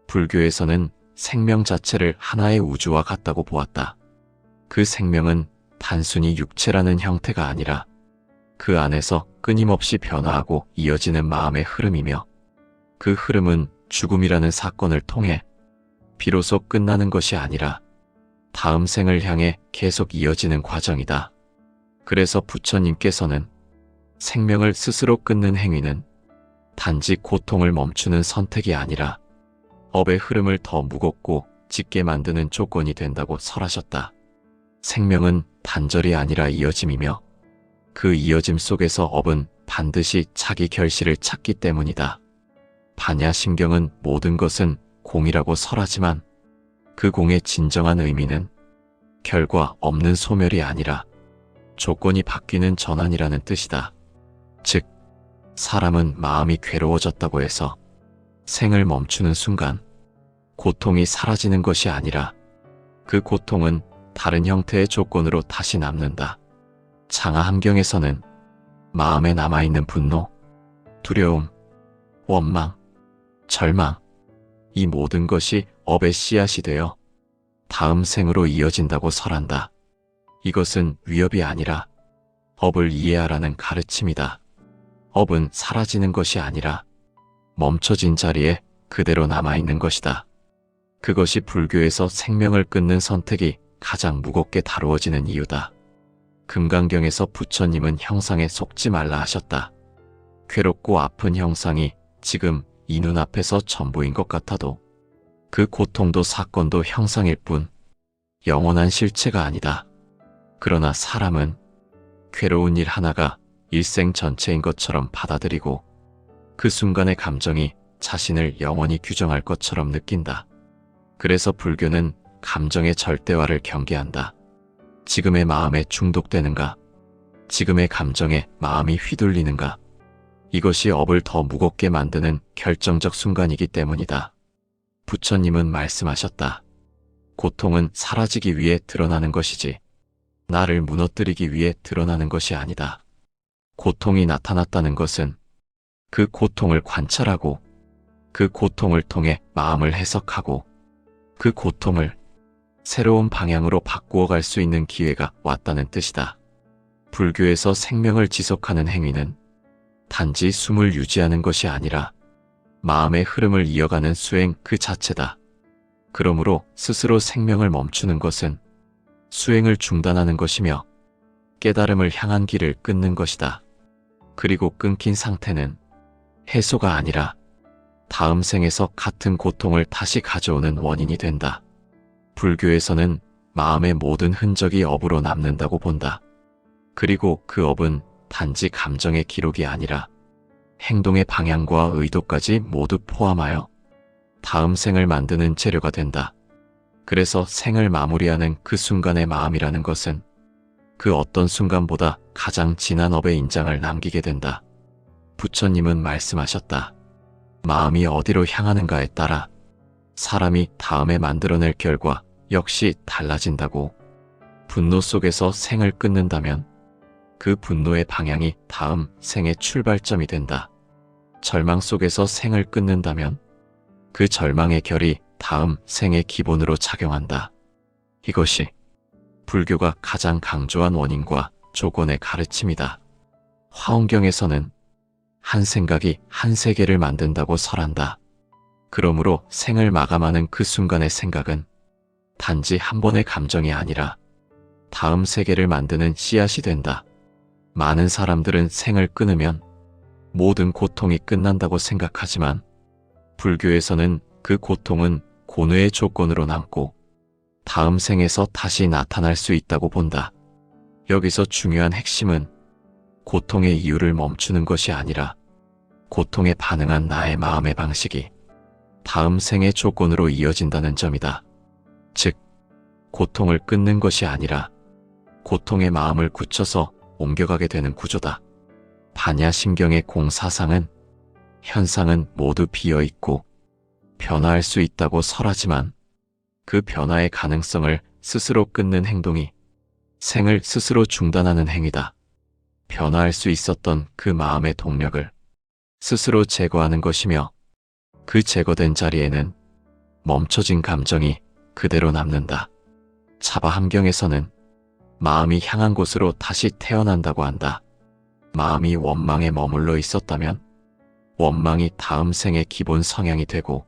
불교에서는 생명 자체를 하나의 우주와 같다고 보았다. 그 생명은 단순히 육체라는 형태가 아니라 그 안에서 끊임없이 변화하고 이어지는 마음의 흐름이며, 그 흐름은 죽음이라는 사건을 통해 비로소 끝나는 것이 아니라 다음 생을 향해 계속 이어지는 과정이다. 그래서 부처님께서는 생명을 스스로 끊는 행위는 단지 고통을 멈추는 선택이 아니라 업의 흐름을 더 무겁고 짙게 만드는 조건이 된다고 설하셨다. 생명은 단절이 아니라 이어짐이며, 그 이어짐 속에서 업은 반드시 자기 결실을 찾기 때문이다. 반야심경은 모든 것은 공이라고 설하지만, 그 공의 진정한 의미는 결과 없는 소멸이 아니라 조건이 바뀌는 전환이라는 뜻이다. 즉, 사람은 마음이 괴로워졌다고 해서 생을 멈추는 순간 고통이 사라지는 것이 아니라 그 고통은 다른 형태의 조건으로 다시 남는다. 장하함경에서는 마음에 남아있는 분노, 두려움, 원망, 절망, 이 모든 것이 업의 씨앗이 되어 다음 생으로 이어진다고 설한다. 이것은 위협이 아니라 업을 이해하라는 가르침이다. 업은 사라지는 것이 아니라 멈춰진 자리에 그대로 남아있는 것이다. 그것이 불교에서 생명을 끊는 선택이 가장 무겁게 다루어지는 이유다. 금강경에서 부처님은 형상에 속지 말라 하셨다. 괴롭고 아픈 형상이 지금 이 눈앞에서 전부인 것 같아도 그 고통도 사건도 형상일 뿐 영원한 실체가 아니다. 그러나 사람은 괴로운 일 하나가 일생 전체인 것처럼 받아들이고 그 순간의 감정이 자신을 영원히 규정할 것처럼 느낀다. 그래서 불교는 감정의 절대화를 경계한다. 지금의 마음에 중독되는가? 지금의 감정에 마음이 휘둘리는가? 이것이 업을 더 무겁게 만드는 결정적 순간이기 때문이다. 부처님은 말씀하셨다. 고통은 사라지기 위해 드러나는 것이지 나를 무너뜨리기 위해 드러나는 것이 아니다. 고통이 나타났다는 것은 그 고통을 관찰하고 그 고통을 통해 마음을 해석하고 그 고통을 새로운 방향으로 바꾸어 갈 수 있는 기회가 왔다는 뜻이다. 불교에서 생명을 지속하는 행위는 단지 숨을 유지하는 것이 아니라 마음의 흐름을 이어가는 수행 그 자체다. 그러므로 스스로 생명을 멈추는 것은 수행을 중단하는 것이며 깨달음을 향한 길을 끊는 것이다. 그리고 끊긴 상태는 해소가 아니라 다음 생에서 같은 고통을 다시 가져오는 원인이 된다. 불교에서는 마음의 모든 흔적이 업으로 남는다고 본다. 그리고 그 업은 단지 감정의 기록이 아니라 행동의 방향과 의도까지 모두 포함하여 다음 생을 만드는 재료가 된다. 그래서 생을 마무리하는 그 순간의 마음이라는 것은 그 어떤 순간보다 가장 진한 업의 인장을 남기게 된다. 부처님은 말씀하셨다. 마음이 어디로 향하는가에 따라 사람이 다음에 만들어낼 결과 역시 달라진다고. 분노 속에서 생을 끊는다면 그 분노의 방향이 다음 생의 출발점이 된다. 절망 속에서 생을 끊는다면 그 절망의 결이 다음 생의 기본으로 작용한다. 이것이 불교가 가장 강조한 원인과 조건의 가르침이다. 화엄경에서는 한 생각이 한 세계를 만든다고 설한다. 그러므로 생을 마감하는 그 순간의 생각은 단지 한 번의 감정이 아니라 다음 세계를 만드는 씨앗이 된다. 많은 사람들은 생을 끊으면 모든 고통이 끝난다고 생각하지만 불교에서는 그 고통은 고뇌의 조건으로 남고 다음 생에서 다시 나타날 수 있다고 본다. 여기서 중요한 핵심은 고통의 이유를 멈추는 것이 아니라 고통에 반응한 나의 마음의 방식이 다음 생의 조건으로 이어진다는 점이다. 즉, 고통을 끊는 것이 아니라 고통의 마음을 굳혀서 옮겨가게 되는 구조다. 반야심경의 공사상은 현상은 모두 비어있고 변화할 수 있다고 설하지만 그 변화의 가능성을 스스로 끊는 행동이 생을 스스로 중단하는 행위다. 변화할 수 있었던 그 마음의 동력을 스스로 제거하는 것이며 그 제거된 자리에는 멈춰진 감정이 그대로 남는다. 차바 함경에서는 마음이 향한 곳으로 다시 태어난다고 한다. 마음이 원망에 머물러 있었다면 원망이 다음 생의 기본 성향이 되고,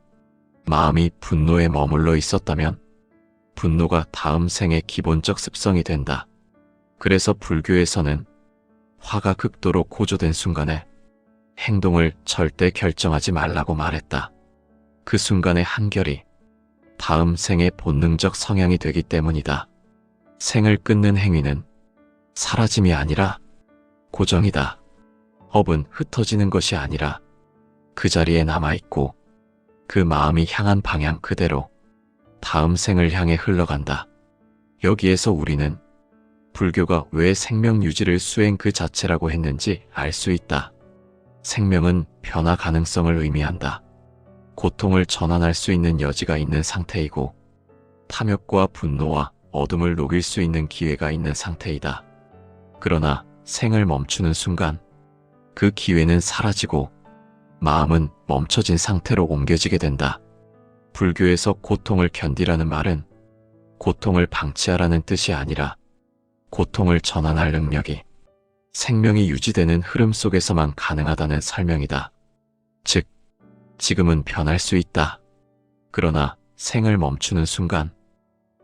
마음이 분노에 머물러 있었다면 분노가 다음 생의 기본적 습성이 된다. 그래서 불교에서는 화가 극도로 고조된 순간에 행동을 절대 결정하지 말라고 말했다. 그 순간의 한결이 다음 생의 본능적 성향이 되기 때문이다. 생을 끊는 행위는 사라짐이 아니라 고정이다. 업은 흩어지는 것이 아니라 그 자리에 남아있고 그 마음이 향한 방향 그대로 다음 생을 향해 흘러간다. 여기에서 우리는 불교가 왜 생명 유지를 수행 그 자체라고 했는지 알 수 있다. 생명은 변화 가능성을 의미한다. 고통을 전환할 수 있는 여지가 있는 상태이고, 탐욕과 분노와 어둠을 녹일 수 있는 기회가 있는 상태이다. 그러나 생을 멈추는 순간 그 기회는 사라지고 마음은 멈춰진 상태로 옮겨지게 된다. 불교에서 고통을 견디라는 말은 고통을 방치하라는 뜻이 아니라 고통을 전환할 능력이 생명이 유지되는 흐름 속에서만 가능하다는 설명이다. 즉, 지금은 변할 수 있다. 그러나 생을 멈추는 순간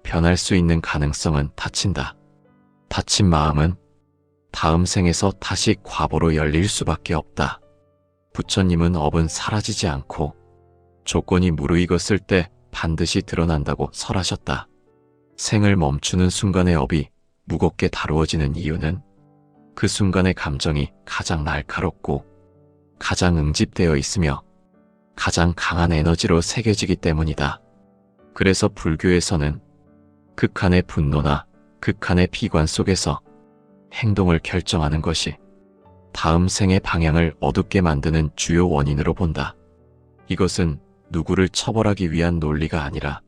변할 수 있는 가능성은 닫힌다. 닫힌 마음은 다음 생에서 다시 과보로 열릴 수밖에 없다. 부처님은 업은 사라지지 않고 조건이 무르익었을 때 반드시 드러난다고 설하셨다. 생을 멈추는 순간의 업이 무겁게 다루어지는 이유는 그 순간의 감정이 가장 날카롭고 가장 응집되어 있으며 가장 강한 에너지로 새겨지기 때문이다. 그래서 불교에서는 극한의 분노나 극한의 비관 속에서 행동을 결정하는 것이 다음 생의 방향을 어둡게 만드는 주요 원인으로 본다. 이것은 누구를 처벌하기 위한 논리가 아니라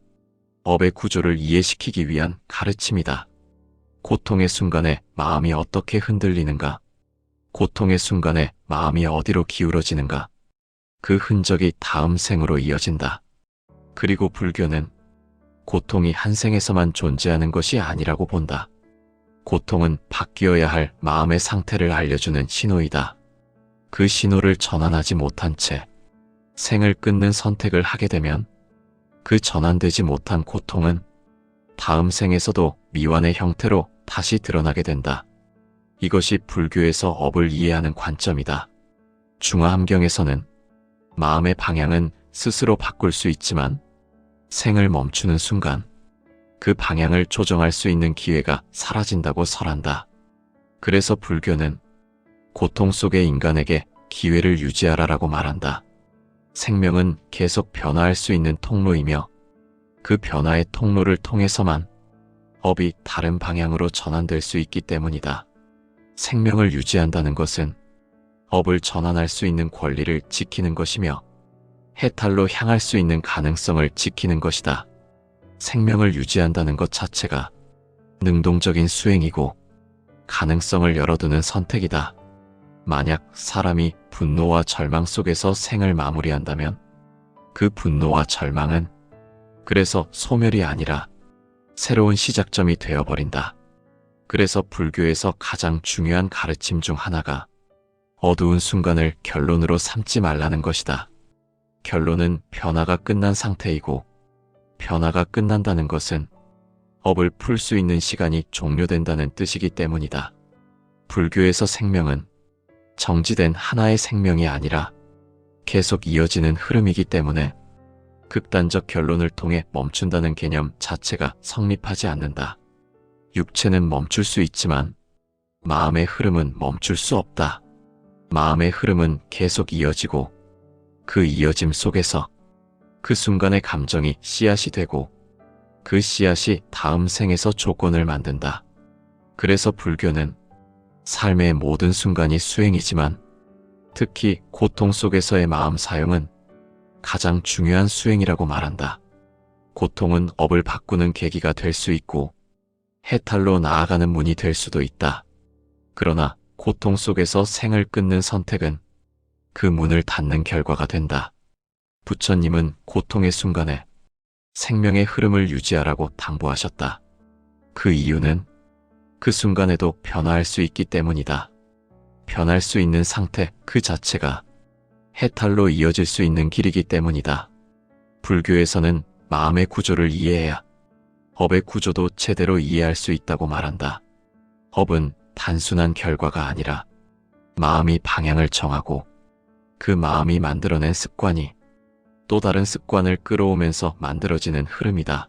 업의 구조를 이해시키기 위한 가르침이다. 고통의 순간에 마음이 어떻게 흔들리는가, 고통의 순간에 마음이 어디로 기울어지는가, 그 흔적이 다음 생으로 이어진다. 그리고 불교는 고통이 한 생에서만 존재하는 것이 아니라고 본다. 고통은 바뀌어야 할 마음의 상태를 알려주는 신호이다. 그 신호를 전환하지 못한 채 생을 끊는 선택을 하게 되면 그 전환되지 못한 고통은 다음 생에서도 미완의 형태로 다시 드러나게 된다. 이것이 불교에서 업을 이해하는 관점이다. 중화함경에서는 마음의 방향은 스스로 바꿀 수 있지만 생을 멈추는 순간 그 방향을 조정할 수 있는 기회가 사라진다고 설한다. 그래서 불교는 고통 속의 인간에게 기회를 유지하라라고 말한다. 생명은 계속 변화할 수 있는 통로이며 그 변화의 통로를 통해서만 업이 다른 방향으로 전환될 수 있기 때문이다. 생명을 유지한다는 것은 업을 전환할 수 있는 권리를 지키는 것이며 해탈로 향할 수 있는 가능성을 지키는 것이다. 생명을 유지한다는 것 자체가 능동적인 수행이고 가능성을 열어두는 선택이다. 만약 사람이 분노와 절망 속에서 생을 마무리한다면 그 분노와 절망은 그래서 소멸이 아니라 새로운 시작점이 되어버린다. 그래서 불교에서 가장 중요한 가르침 중 하나가 어두운 순간을 결론으로 삼지 말라는 것이다. 결론은 변화가 끝난 상태이고 변화가 끝난다는 것은 업을 풀 수 있는 시간이 종료된다는 뜻이기 때문이다. 불교에서 생명은 정지된 하나의 생명이 아니라 계속 이어지는 흐름이기 때문에 극단적 결론을 통해 멈춘다는 개념 자체가 성립하지 않는다. 육체는 멈출 수 있지만 마음의 흐름은 멈출 수 없다. 마음의 흐름은 계속 이어지고 그 이어짐 속에서 그 순간의 감정이 씨앗이 되고 그 씨앗이 다음 생에서 조건을 만든다. 그래서 불교는 삶의 모든 순간이 수행이지만 특히 고통 속에서의 마음 사용은 가장 중요한 수행이라고 말한다. 고통은 업을 바꾸는 계기가 될 수 있고 해탈로 나아가는 문이 될 수도 있다. 그러나 고통 속에서 생을 끊는 선택은 그 문을 닫는 결과가 된다. 부처님은 고통의 순간에 생명의 흐름을 유지하라고 당부하셨다. 그 이유는 그 순간에도 변화할 수 있기 때문이다. 변할 수 있는 상태 그 자체가 해탈로 이어질 수 있는 길이기 때문이다. 불교에서는 마음의 구조를 이해해야 업의 구조도 제대로 이해할 수 있다고 말한다. 업은 단순한 결과가 아니라 마음이 방향을 정하고 그 마음이 만들어낸 습관이 또 다른 습관을 끌어오면서 만들어지는 흐름이다.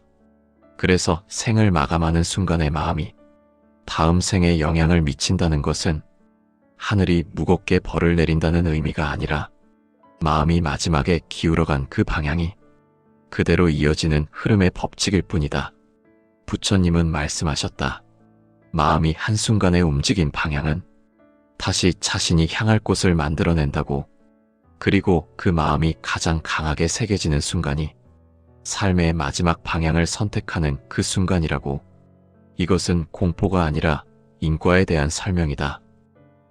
그래서 생을 마감하는 순간의 마음이 다음 생에 영향을 미친다는 것은 하늘이 무겁게 벌을 내린다는 의미가 아니라 마음이 마지막에 기울어간 그 방향이 그대로 이어지는 흐름의 법칙일 뿐이다. 부처님은 말씀하셨다. 마음이 한순간에 움직인 방향은 다시 자신이 향할 곳을 만들어낸다고. 그리고 그 마음이 가장 강하게 새겨지는 순간이 삶의 마지막 방향을 선택하는 그 순간이라고. 이것은 공포가 아니라 인과에 대한 설명이다.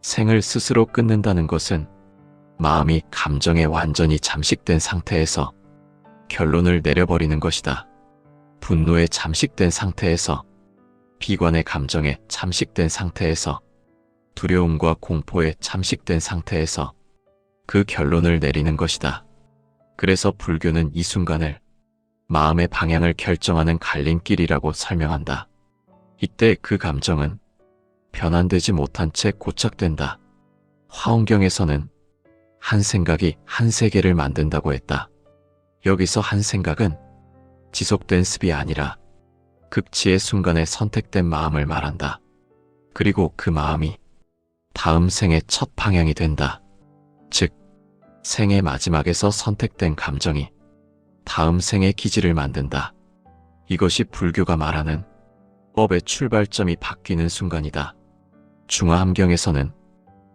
생을 스스로 끊는다는 것은 마음이 감정에 완전히 잠식된 상태에서 결론을 내려버리는 것이다. 분노에 잠식된 상태에서, 비관의 감정에 잠식된 상태에서, 두려움과 공포에 잠식된 상태에서 그 결론을 내리는 것이다. 그래서 불교는 이 순간을 마음의 방향을 결정하는 갈림길이라고 설명한다. 이때 그 감정은 변환되지 못한 채 고착된다. 화엄경에서는 한 생각이 한 세계를 만든다고 했다. 여기서 한 생각은 지속된 습이 아니라 극치의 순간에 선택된 마음을 말한다. 그리고 그 마음이 다음 생의 첫 방향이 된다. 즉, 생의 마지막에서 선택된 감정이 다음 생의 기질을 만든다. 이것이 불교가 말하는 법의 출발점이 바뀌는 순간이다. 중화함경에서는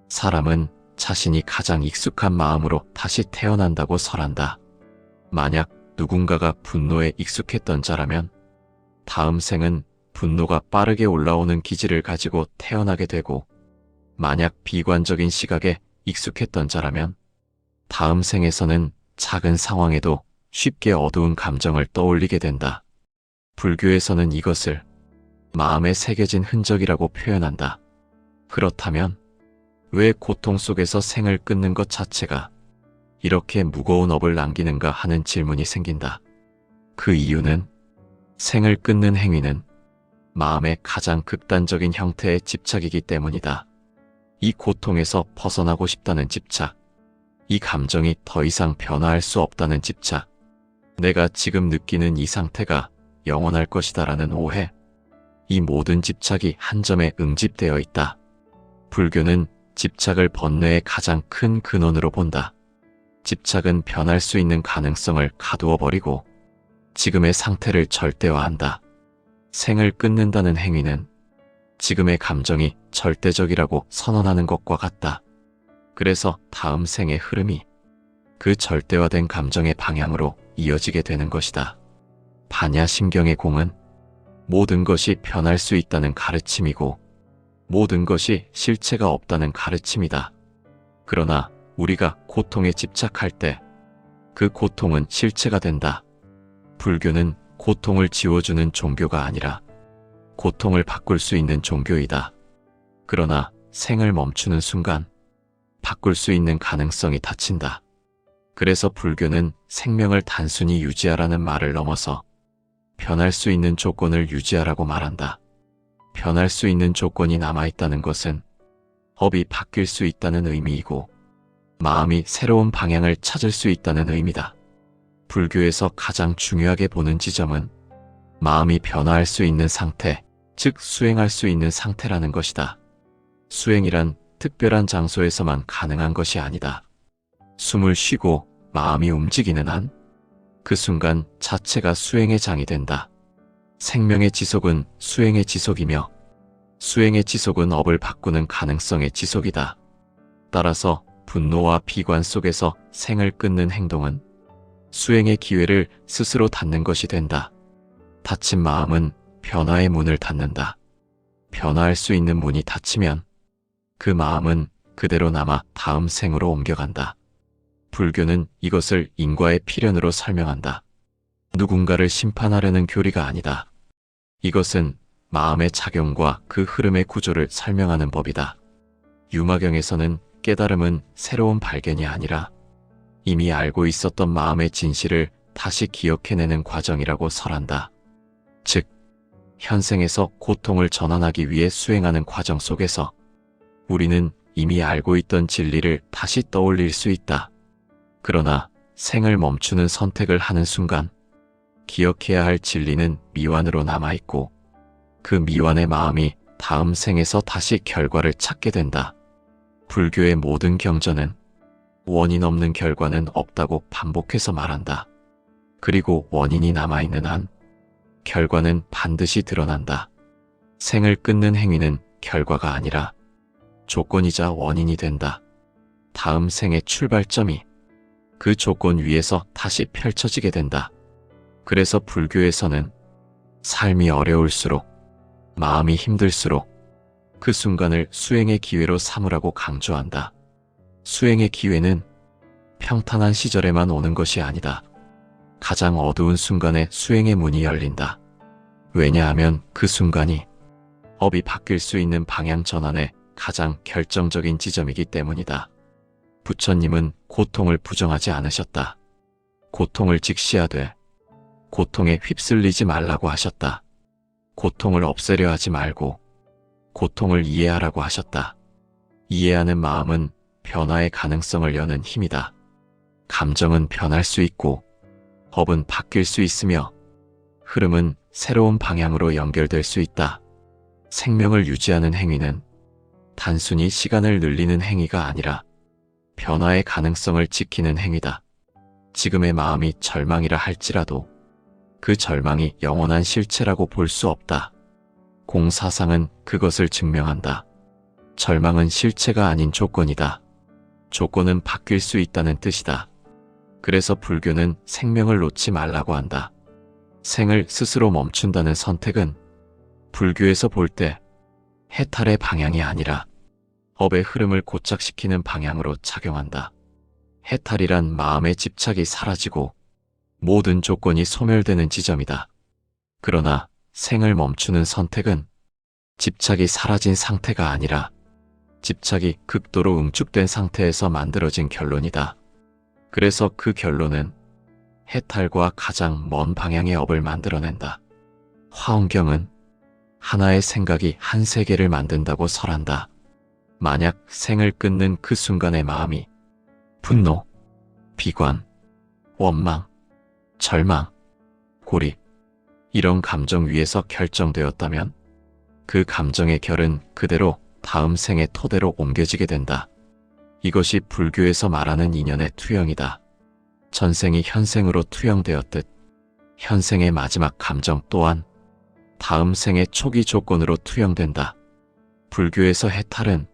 사람은 자신이 가장 익숙한 마음으로 다시 태어난다고 설한다. 만약 누군가가 분노에 익숙했던 자라면 다음 생은 분노가 빠르게 올라오는 기질을 가지고 태어나게 되고, 만약 비관적인 시각에 익숙했던 자라면 다음 생에서는 작은 상황에도 쉽게 어두운 감정을 떠올리게 된다. 불교에서는 이것을 마음에 새겨진 흔적이라고 표현한다. 그렇다면 왜 고통 속에서 생을 끊는 것 자체가 이렇게 무거운 업을 남기는가 하는 질문이 생긴다. 그 이유는 생을 끊는 행위는 마음의 가장 극단적인 형태의 집착이기 때문이다. 이 고통에서 벗어나고 싶다는 집착, 이 감정이 더 이상 변화할 수 없다는 집착, 내가 지금 느끼는 이 상태가 영원할 것이다라는 오해, 이 모든 집착이 한 점에 응집되어 있다. 불교는 집착을 번뇌의 가장 큰 근원으로 본다. 집착은 변할 수 있는 가능성을 가두어 버리고 지금의 상태를 절대화한다. 생을 끊는다는 행위는 지금의 감정이 절대적이라고 선언하는 것과 같다. 그래서 다음 생의 흐름이 그 절대화된 감정의 방향으로 이어지게 되는 것이다. 반야심경의 공은 모든 것이 변할 수 있다는 가르침이고 모든 것이 실체가 없다는 가르침이다. 그러나 우리가 고통에 집착할 때 그 고통은 실체가 된다. 불교는 고통을 지워주는 종교가 아니라 고통을 바꿀 수 있는 종교이다. 그러나 생을 멈추는 순간 바꿀 수 있는 가능성이 닫힌다. 그래서 불교는 생명을 단순히 유지하라는 말을 넘어서 변할 수 있는 조건을 유지하라고 말한다. 변할 수 있는 조건이 남아있다는 것은 법이 바뀔 수 있다는 의미이고 마음이 새로운 방향을 찾을 수 있다는 의미다. 불교에서 가장 중요하게 보는 지점은 마음이 변화할 수 있는 상태, 즉 수행할 수 있는 상태라는 것이다. 수행이란 특별한 장소에서만 가능한 것이 아니다. 숨을 쉬고 마음이 움직이는 한 그 순간 자체가 수행의 장이 된다. 생명의 지속은 수행의 지속이며 수행의 지속은 업을 바꾸는 가능성의 지속이다. 따라서 분노와 비관 속에서 생을 끊는 행동은 수행의 기회를 스스로 닫는 것이 된다. 닫힌 마음은 변화의 문을 닫는다. 변화할 수 있는 문이 닫히면 그 마음은 그대로 남아 다음 생으로 옮겨간다. 불교는 이것을 인과의 필연으로 설명한다. 누군가를 심판하려는 교리가 아니다. 이것은 마음의 작용과 그 흐름의 구조를 설명하는 법이다. 유마경에서는 깨달음은 새로운 발견이 아니라 이미 알고 있었던 마음의 진실을 다시 기억해내는 과정이라고 설한다. 즉, 현생에서 고통을 전환하기 위해 수행하는 과정 속에서 우리는 이미 알고 있던 진리를 다시 떠올릴 수 있다. 그러나 생을 멈추는 선택을 하는 순간 기억해야 할 진리는 미완으로 남아있고 그 미완의 마음이 다음 생에서 다시 결과를 찾게 된다. 불교의 모든 경전은 원인 없는 결과는 없다고 반복해서 말한다. 그리고 원인이 남아있는 한 결과는 반드시 드러난다. 생을 끊는 행위는 결과가 아니라 조건이자 원인이 된다. 다음 생의 출발점이 그 조건 위에서 다시 펼쳐지게 된다. 그래서 불교에서는 삶이 어려울수록, 마음이 힘들수록 그 순간을 수행의 기회로 삼으라고 강조한다. 수행의 기회는 평탄한 시절에만 오는 것이 아니다. 가장 어두운 순간에 수행의 문이 열린다. 왜냐하면 그 순간이 업이 바뀔 수 있는 방향 전환의 가장 결정적인 지점이기 때문이다. 부처님은 고통을 부정하지 않으셨다. 고통을 직시하되 고통에 휩쓸리지 말라고 하셨다. 고통을 없애려 하지 말고 고통을 이해하라고 하셨다. 이해하는 마음은 변화의 가능성을 여는 힘이다. 감정은 변할 수 있고 법은 바뀔 수 있으며 흐름은 새로운 방향으로 연결될 수 있다. 생명을 유지하는 행위는 단순히 시간을 늘리는 행위가 아니라 변화의 가능성을 지키는 행위다. 지금의 마음이 절망이라 할지라도 그 절망이 영원한 실체라고 볼 수 없다. 공사상은 그것을 증명한다. 절망은 실체가 아닌 조건이다. 조건은 바뀔 수 있다는 뜻이다. 그래서 불교는 생명을 놓지 말라고 한다. 생을 스스로 멈춘다는 선택은 불교에서 볼 때 해탈의 방향이 아니라 업의 흐름을 고착시키는 방향으로 작용한다. 해탈이란 마음의 집착이 사라지고 모든 조건이 소멸되는 지점이다. 그러나 생을 멈추는 선택은 집착이 사라진 상태가 아니라 집착이 극도로 응축된 상태에서 만들어진 결론이다. 그래서 그 결론은 해탈과 가장 먼 방향의 업을 만들어낸다. 화엄경은 하나의 생각이 한 세계를 만든다고 설한다. 만약 생을 끊는 그 순간의 마음이 분노, 비관, 원망, 절망, 고립, 이런 감정 위에서 결정되었다면 그 감정의 결은 그대로 다음 생의 토대로 옮겨지게 된다. 이것이 불교에서 말하는 인연의 투영이다. 전생이 현생으로 투영되었듯 현생의 마지막 감정 또한 다음 생의 초기 조건으로 투영된다. 불교에서 해탈은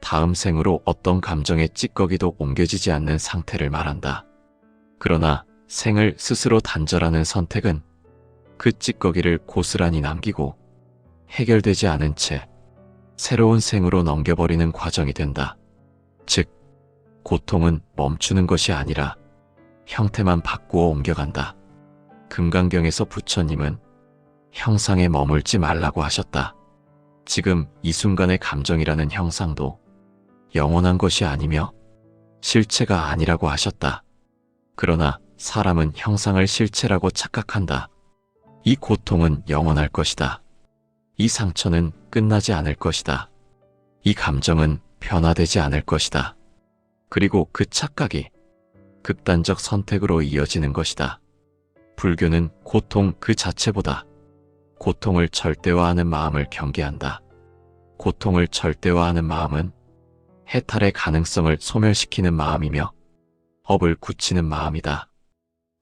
다음 생으로 어떤 감정의 찌꺼기도 옮겨지지 않는 상태를 말한다. 그러나 생을 스스로 단절하는 선택은 그 찌꺼기를 고스란히 남기고 해결되지 않은 채 새로운 생으로 넘겨버리는 과정이 된다. 즉, 고통은 멈추는 것이 아니라 형태만 바꾸어 옮겨간다. 금강경에서 부처님은 형상에 머물지 말라고 하셨다. 지금 이 순간의 감정이라는 형상도 영원한 것이 아니며 실체가 아니라고 하셨다. 그러나 사람은 형상을 실체라고 착각한다. 이 고통은 영원할 것이다. 이 상처는 끝나지 않을 것이다. 이 감정은 변화되지 않을 것이다. 그리고 그 착각이 극단적 선택으로 이어지는 것이다. 불교는 고통 그 자체보다 고통을 절대화하는 마음을 경계한다. 고통을 절대화하는 마음은 해탈의 가능성을 소멸시키는 마음이며 업을 굳히는 마음이다.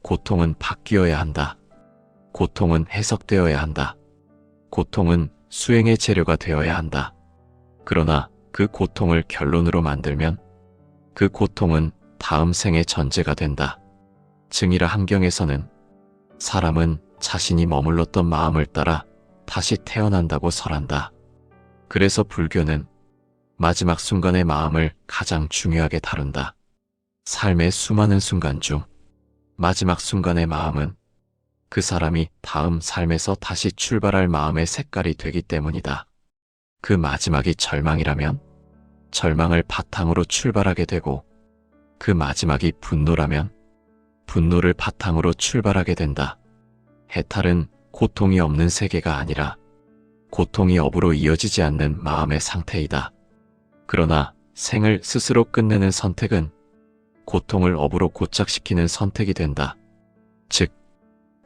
고통은 바뀌어야 한다. 고통은 해석되어야 한다. 고통은 수행의 재료가 되어야 한다. 그러나 그 고통을 결론으로 만들면 그 고통은 다음 생의 전제가 된다. 증이라 한경에서는 사람은 자신이 머물렀던 마음을 따라 다시 태어난다고 설한다. 그래서 불교는 마지막 순간의 마음을 가장 중요하게 다룬다. 삶의 수많은 순간 중 마지막 순간의 마음은 그 사람이 다음 삶에서 다시 출발할 마음의 색깔이 되기 때문이다. 그 마지막이 절망이라면 절망을 바탕으로 출발하게 되고, 그 마지막이 분노라면 분노를 바탕으로 출발하게 된다. 해탈은 고통이 없는 세계가 아니라 고통이 업으로 이어지지 않는 마음의 상태이다. 그러나 생을 스스로 끝내는 선택은 고통을 업으로 고착시키는 선택이 된다. 즉,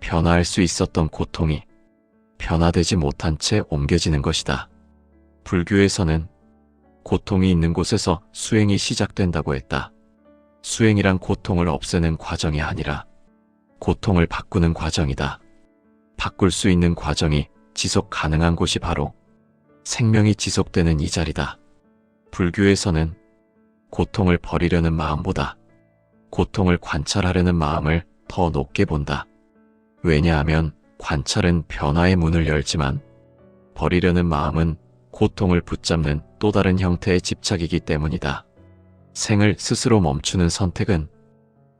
변화할 수 있었던 고통이 변화되지 못한 채 옮겨지는 것이다. 불교에서는 고통이 있는 곳에서 수행이 시작된다고 했다. 수행이란 고통을 없애는 과정이 아니라 고통을 바꾸는 과정이다. 바꿀 수 있는 과정이 지속 가능한 곳이 바로 생명이 지속되는 이 자리다. 불교에서는 고통을 버리려는 마음보다 고통을 관찰하려는 마음을 더 높게 본다. 왜냐하면 관찰은 변화의 문을 열지만 버리려는 마음은 고통을 붙잡는 또 다른 형태의 집착이기 때문이다. 생을 스스로 멈추는 선택은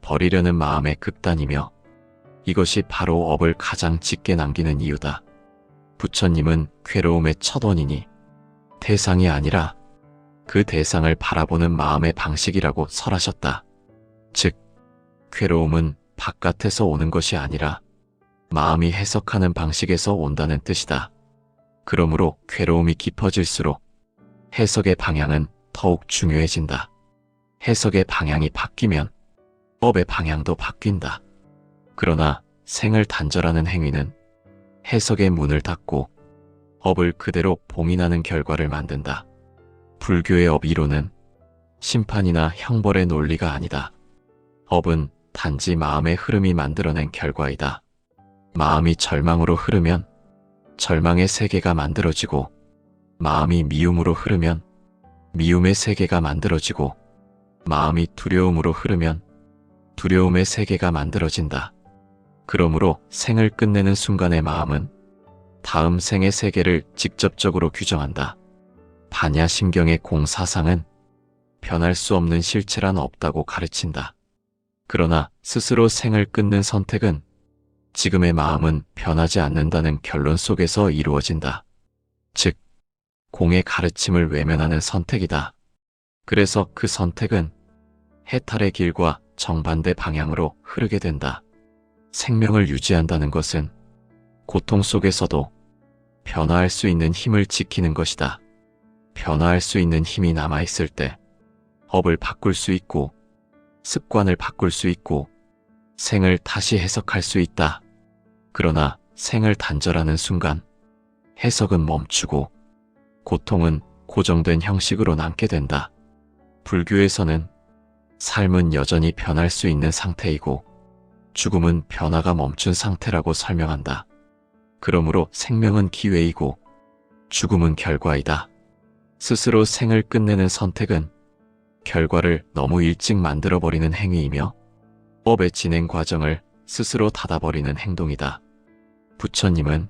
버리려는 마음의 극단이며 이것이 바로 업을 가장 짙게 남기는 이유다. 부처님은 괴로움의 첫 원인이 대상이 아니라 그 대상을 바라보는 마음의 방식이라고 설하셨다. 즉, 괴로움은 바깥에서 오는 것이 아니라 마음이 해석하는 방식에서 온다는 뜻이다. 그러므로 괴로움이 깊어질수록 해석의 방향은 더욱 중요해진다. 해석의 방향이 바뀌면 업의 방향도 바뀐다. 그러나 생을 단절하는 행위는 해석의 문을 닫고 업을 그대로 봉인하는 결과를 만든다. 불교의 업 이론은 심판이나 형벌의 논리가 아니다. 업은 단지 마음의 흐름이 만들어낸 결과이다. 마음이 절망으로 흐르면 절망의 세계가 만들어지고, 마음이 미움으로 흐르면 미움의 세계가 만들어지고, 마음이 두려움으로 흐르면 두려움의 세계가 만들어진다. 그러므로 생을 끝내는 순간의 마음은 다음 생의 세계를 직접적으로 규정한다. 반야심경의 공사상은 변할 수 없는 실체란 없다고 가르친다. 그러나 스스로 생을 끊는 선택은 지금의 마음은 변하지 않는다는 결론 속에서 이루어진다. 즉, 공의 가르침을 외면하는 선택이다. 그래서 그 선택은 해탈의 길과 정반대 방향으로 흐르게 된다. 생명을 유지한다는 것은 고통 속에서도 변화할 수 있는 힘을 지키는 것이다. 변화할 수 있는 힘이 남아있을 때 업을 바꿀 수 있고, 습관을 바꿀 수 있고, 생을 다시 해석할 수 있다. 그러나 생을 단절하는 순간 해석은 멈추고 고통은 고정된 형식으로 남게 된다. 불교에서는 삶은 여전히 변할 수 있는 상태이고 죽음은 변화가 멈춘 상태라고 설명한다. 그러므로 생명은 기회이고 죽음은 결과이다. 스스로 생을 끝내는 선택은 결과를 너무 일찍 만들어버리는 행위이며 업의 진행 과정을 스스로 닫아버리는 행동이다. 부처님은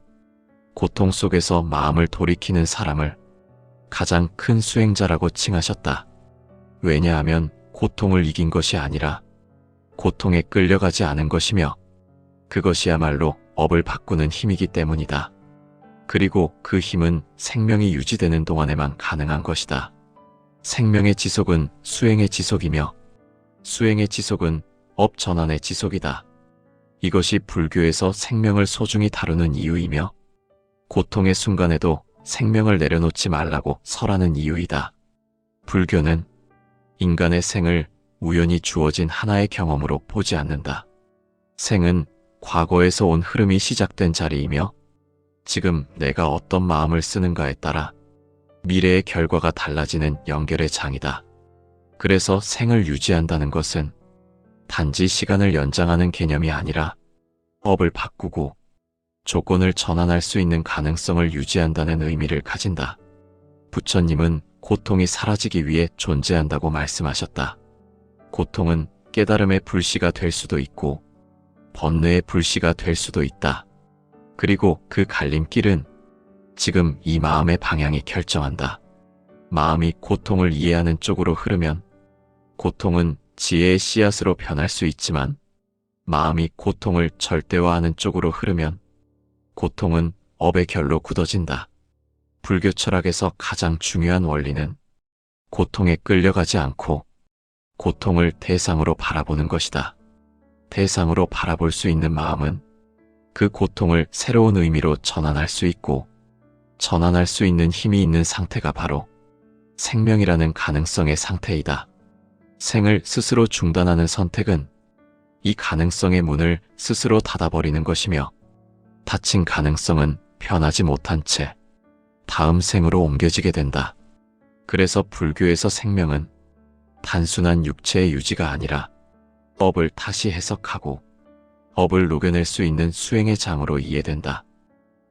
고통 속에서 마음을 돌이키는 사람을 가장 큰 수행자라고 칭하셨다. 왜냐하면 고통을 이긴 것이 아니라 고통에 끌려가지 않은 것이며 그것이야말로 업을 바꾸는 힘이기 때문이다. 그리고 그 힘은 생명이 유지되는 동안에만 가능한 것이다. 생명의 지속은 수행의 지속이며 수행의 지속은 업 전환의 지속이다. 이것이 불교에서 생명을 소중히 다루는 이유이며 고통의 순간에도 생명을 내려놓지 말라고 설하는 이유이다. 불교는 인간의 생을 우연히 주어진 하나의 경험으로 보지 않는다. 생은 과거에서 온 흐름이 시작된 자리이며 지금 내가 어떤 마음을 쓰는가에 따라 미래의 결과가 달라지는 연결의 장이다. 그래서 생을 유지한다는 것은 단지 시간을 연장하는 개념이 아니라 업을 바꾸고 조건을 전환할 수 있는 가능성을 유지한다는 의미를 가진다. 부처님은 고통이 사라지기 위해 존재한다고 말씀하셨다. 고통은 깨달음의 불씨가 될 수도 있고 번뇌의 불씨가 될 수도 있다. 그리고 그 갈림길은 지금 이 마음의 방향이 결정한다. 마음이 고통을 이해하는 쪽으로 흐르면 고통은 지혜의 씨앗으로 변할 수 있지만 마음이 고통을 절대화하는 쪽으로 흐르면 고통은 업의 결로 굳어진다. 불교 철학에서 가장 중요한 원리는 고통에 끌려가지 않고 고통을 대상으로 바라보는 것이다. 대상으로 바라볼 수 있는 마음은 그 고통을 새로운 의미로 전환할 수 있고, 전환할 수 있는 힘이 있는 상태가 바로 생명이라는 가능성의 상태이다. 생을 스스로 중단하는 선택은 이 가능성의 문을 스스로 닫아버리는 것이며, 닫힌 가능성은 변하지 못한 채 다음 생으로 옮겨지게 된다. 그래서 불교에서 생명은 단순한 육체의 유지가 아니라 업을 다시 해석하고 업을 녹여낼 수 있는 수행의 장으로 이해된다.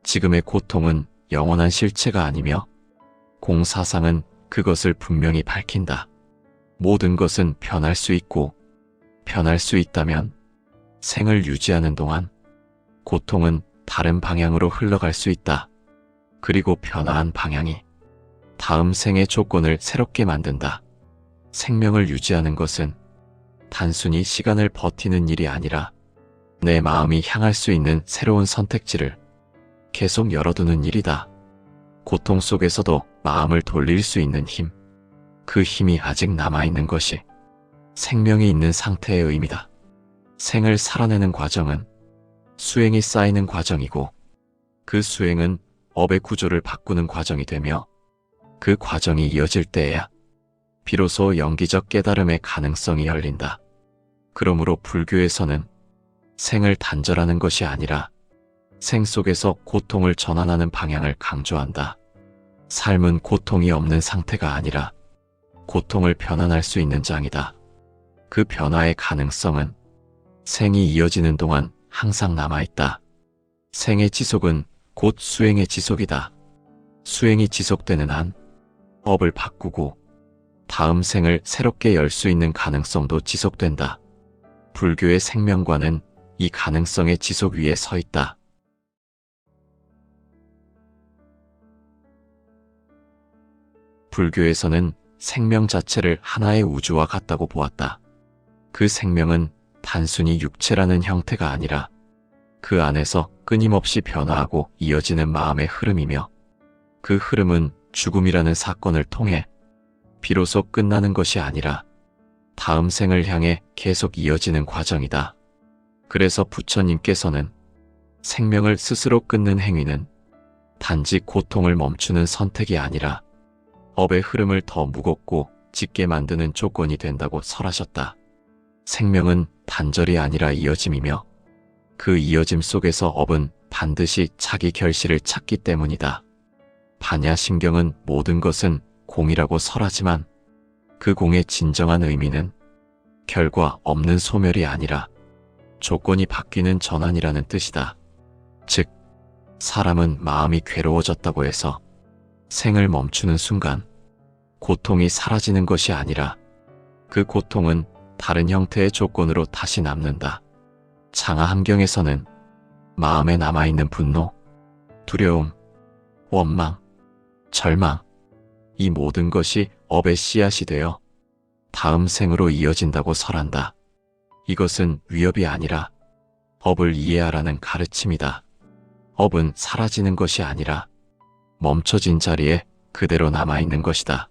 지금의 고통은 영원한 실체가 아니며 공사상은 그것을 분명히 밝힌다. 모든 것은 변할 수 있고 변할 수 있다면 생을 유지하는 동안 고통은 다른 방향으로 흘러갈 수 있다. 그리고 변화한 방향이 다음 생의 조건을 새롭게 만든다. 생명을 유지하는 것은 단순히 시간을 버티는 일이 아니라 내 마음이 향할 수 있는 새로운 선택지를 계속 열어두는 일이다. 고통 속에서도 마음을 돌릴 수 있는 힘, 그 힘이 아직 남아있는 것이 생명이 있는 상태의 의미다. 생을 살아내는 과정은 수행이 쌓이는 과정이고, 그 수행은 업의 구조를 바꾸는 과정이 되며, 그 과정이 이어질 때에야 비로소 영기적 깨달음의 가능성이 열린다. 그러므로 불교에서는 생을 단절하는 것이 아니라 생 속에서 고통을 전환하는 방향을 강조한다. 삶은 고통이 없는 상태가 아니라 고통을 변환할 수 있는 장이다. 그 변화의 가능성은 생이 이어지는 동안 항상 남아있다. 생의 지속은 곧 수행의 지속이다. 수행이 지속되는 한 업을 바꾸고 다음 생을 새롭게 열 수 있는 가능성도 지속된다. 불교의 생명관은 이 가능성의 지속 위에 서 있다. 불교에서는 생명 자체를 하나의 우주와 같다고 보았다. 그 생명은 단순히 육체라는 형태가 아니라 그 안에서 끊임없이 변화하고 이어지는 마음의 흐름이며, 그 흐름은 죽음이라는 사건을 통해 비로소 끝나는 것이 아니라 다음 생을 향해 계속 이어지는 과정이다. 그래서 부처님께서는 생명을 스스로 끊는 행위는 단지 고통을 멈추는 선택이 아니라 업의 흐름을 더 무겁고 짙게 만드는 조건이 된다고 설하셨다. 생명은 단절이 아니라 이어짐이며, 그 이어짐 속에서 업은 반드시 자기 결실을 찾기 때문이다. 반야심경은 모든 것은 공이라고 설하지만 그 공의 진정한 의미는 결과 없는 소멸이 아니라 조건이 바뀌는 전환이라는 뜻이다. 즉, 사람은 마음이 괴로워졌다고 해서 생을 멈추는 순간 고통이 사라지는 것이 아니라 그 고통은 다른 형태의 조건으로 다시 남는다. 장하함경에서는 마음에 남아있는 분노, 두려움, 원망, 절망, 이 모든 것이 업의 씨앗이 되어 다음 생으로 이어진다고 설한다. 이것은 위협이 아니라 업을 이해하라는 가르침이다. 업은 사라지는 것이 아니라 멈춰진 자리에 그대로 남아있는 것이다.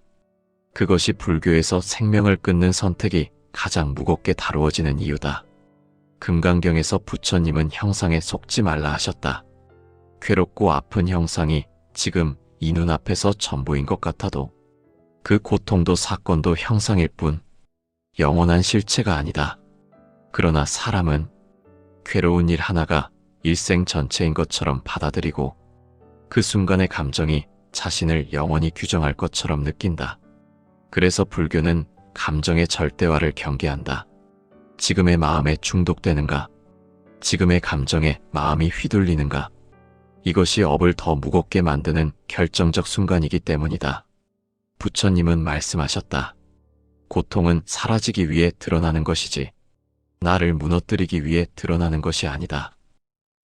그것이 불교에서 생명을 끊는 선택이 가장 무겁게 다루어지는 이유다. 금강경에서 부처님은 형상에 속지 말라 하셨다. 괴롭고 아픈 형상이 지금 이 눈앞에서 전부인 것 같아도 그 고통도 사건도 형상일 뿐 영원한 실체가 아니다. 그러나 사람은 괴로운 일 하나가 일생 전체인 것처럼 받아들이고 그 순간의 감정이 자신을 영원히 규정할 것처럼 느낀다. 그래서 불교는 감정의 절대화를 경계한다. 지금의 마음에 중독되는가? 지금의 감정에 마음이 휘둘리는가? 이것이 업을 더 무겁게 만드는 결정적 순간이기 때문이다. 부처님은 말씀하셨다. 고통은 사라지기 위해 드러나는 것이지 나를 무너뜨리기 위해 드러나는 것이 아니다.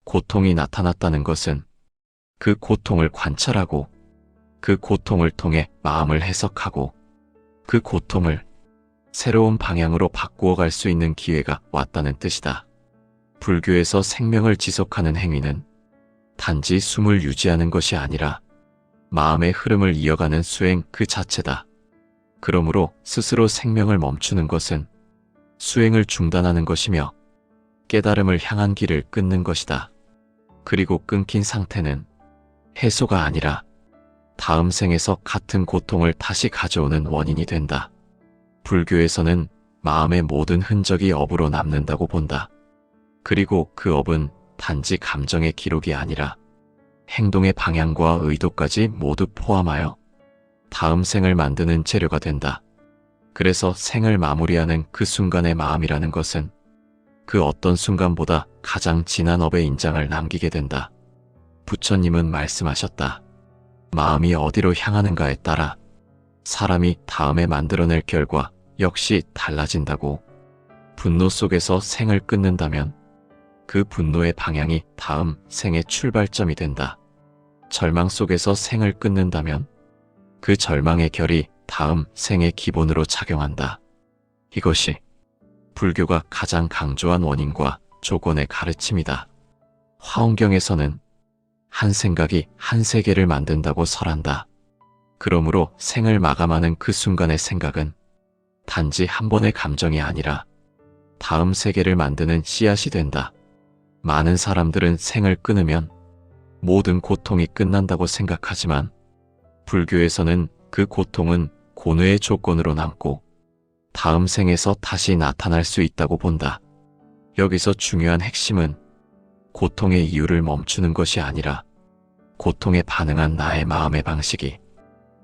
고통이 나타났다는 것은 그 고통을 관찰하고 그 고통을 통해 마음을 해석하고 그 고통을 새로운 방향으로 바꾸어 갈 수 있는 기회가 왔다는 뜻이다. 불교에서 생명을 지속하는 행위는 단지 숨을 유지하는 것이 아니라 마음의 흐름을 이어가는 수행 그 자체다. 그러므로 스스로 생명을 멈추는 것은 수행을 중단하는 것이며 깨달음을 향한 길을 끊는 것이다. 그리고 끊긴 상태는 해소가 아니라 다음 생에서 같은 고통을 다시 가져오는 원인이 된다. 불교에서는 마음의 모든 흔적이 업으로 남는다고 본다. 그리고 그 업은 단지 감정의 기록이 아니라 행동의 방향과 의도까지 모두 포함하여 다음 생을 만드는 재료가 된다. 그래서 생을 마무리하는 그 순간의 마음이라는 것은 그 어떤 순간보다 가장 진한 업의 인장을 남기게 된다. 부처님은 말씀하셨다. 마음이 어디로 향하는가에 따라 사람이 다음에 만들어낼 결과 역시 달라진다고. 분노 속에서 생을 끊는다면 그 분노의 방향이 다음 생의 출발점이 된다. 절망 속에서 생을 끊는다면 그 절망의 결이 다음 생의 기본으로 작용한다. 이것이 불교가 가장 강조한 원인과 조건의 가르침이다. 화엄경에서는 한 생각이 한 세계를 만든다고 설한다. 그러므로 생을 마감하는 그 순간의 생각은 단지 한 번의 감정이 아니라 다음 세계를 만드는 씨앗이 된다. 많은 사람들은 생을 끊으면 모든 고통이 끝난다고 생각하지만 불교에서는 그 고통은 고뇌의 조건으로 남고 다음 생에서 다시 나타날 수 있다고 본다. 여기서 중요한 핵심은 고통의 이유를 멈추는 것이 아니라 고통에 반응한 나의 마음의 방식이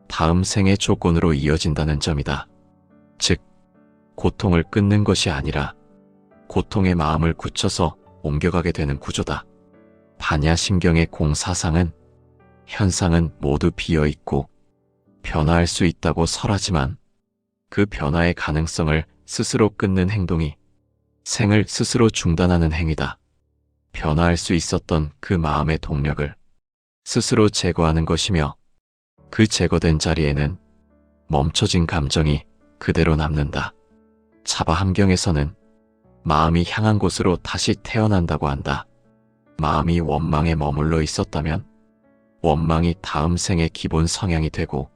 다음 생의 조건으로 이어진다는 점이다. 즉, 고통을 끊는 것이 아니라 고통의 마음을 굳혀서 옮겨가게 되는 구조다. 반야심경의 공사상은 현상은 모두 비어있고 변화할 수 있다고 설하지만 그 변화의 가능성을 스스로 끊는 행동이 생을 스스로 중단하는 행위다. 변화할 수 있었던 그 마음의 동력을 스스로 제거하는 것이며 그 제거된 자리에는 멈춰진 감정이 그대로 남는다. 차바함경에서는 마음이 향한 곳으로 다시 태어난다고 한다. 마음이 원망에 머물러 있었다면 원망이 다음 생의 기본 성향이 되고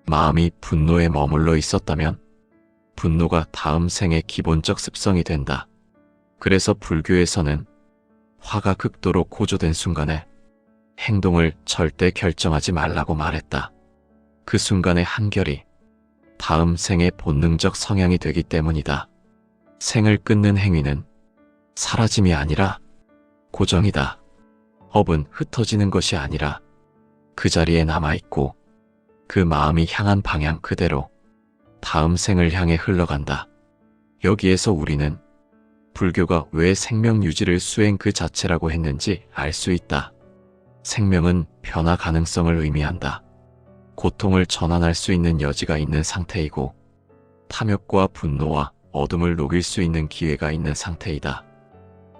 마음이 분노에 머물러 있었다면 분노가 다음 생의 기본적 습성이 된다. 그래서 불교에서는 화가 극도로 고조된 순간에 행동을 절대 결정하지 말라고 말했다. 그 순간의 한결이 다음 생의 본능적 성향이 되기 때문이다. 생을 끊는 행위는 사라짐이 아니라 고정이다. 업은 흩어지는 것이 아니라 그 자리에 남아있고 그 마음이 향한 방향 그대로 다음 생을 향해 흘러간다. 여기에서 우리는 불교가 왜 생명 유지를 수행 그 자체라고 했는지 알 수 있다. 생명은 변화 가능성을 의미한다. 고통을 전환할 수 있는 여지가 있는 상태이고 탐욕과 분노와 어둠을 녹일 수 있는 기회가 있는 상태이다.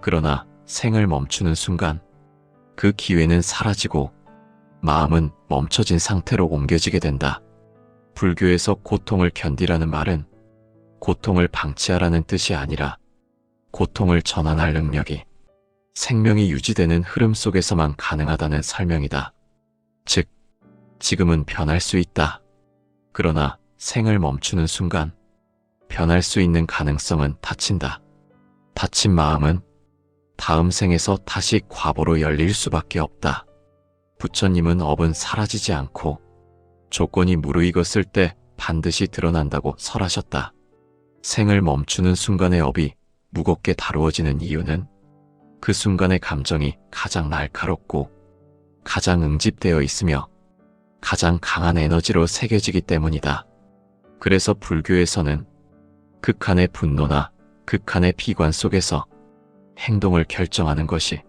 그러나 생을 멈추는 순간 그 기회는 사라지고 마음은 멈춰진 상태로 옮겨지게 된다. 불교에서 고통을 견디라는 말은 고통을 방치하라는 뜻이 아니라 고통을 전환할 능력이 생명이 유지되는 흐름 속에서만 가능하다는 설명이다. 즉, 지금은 변할 수 있다. 그러나 생을 멈추는 순간 변할 수 있는 가능성은 닫힌다. 닫힌 마음은 다음 생에서 다시 과보로 열릴 수밖에 없다. 부처님은 업은 사라지지 않고 조건이 무르익었을 때 반드시 드러난다고 설하셨다. 생을 멈추는 순간의 업이 무겁게 다루어지는 이유는 그 순간의 감정이 가장 날카롭고 가장 응집되어 있으며 가장 강한 에너지로 새겨지기 때문이다. 그래서 불교에서는 극한의 분노나 극한의 비관 속에서 행동을 결정하는 것이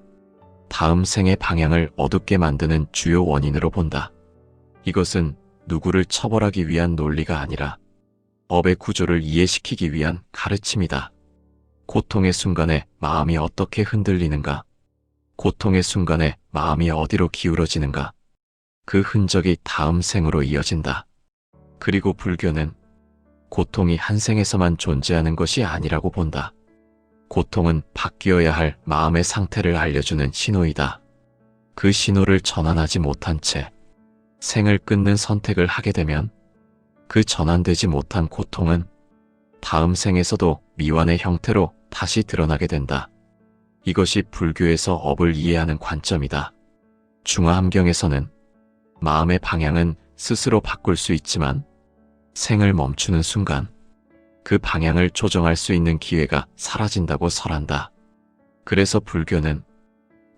다음 생의 방향을 어둡게 만드는 주요 원인으로 본다. 이것은 누구를 처벌하기 위한 논리가 아니라 업의 구조를 이해시키기 위한 가르침이다. 고통의 순간에 마음이 어떻게 흔들리는가, 고통의 순간에 마음이 어디로 기울어지는가, 그 흔적이 다음 생으로 이어진다. 그리고 불교는 고통이 한 생에서만 존재하는 것이 아니라고 본다. 고통은 바뀌어야 할 마음의 상태를 알려주는 신호이다. 그 신호를 전환하지 못한 채 생을 끊는 선택을 하게 되면 그 전환되지 못한 고통은 다음 생에서도 미완의 형태로 다시 드러나게 된다. 이것이 불교에서 업을 이해하는 관점이다. 중화함경에서는 마음의 방향은 스스로 바꿀 수 있지만 생을 멈추는 순간 그 방향을 조정할 수 있는 기회가 사라진다고 설한다. 그래서 불교는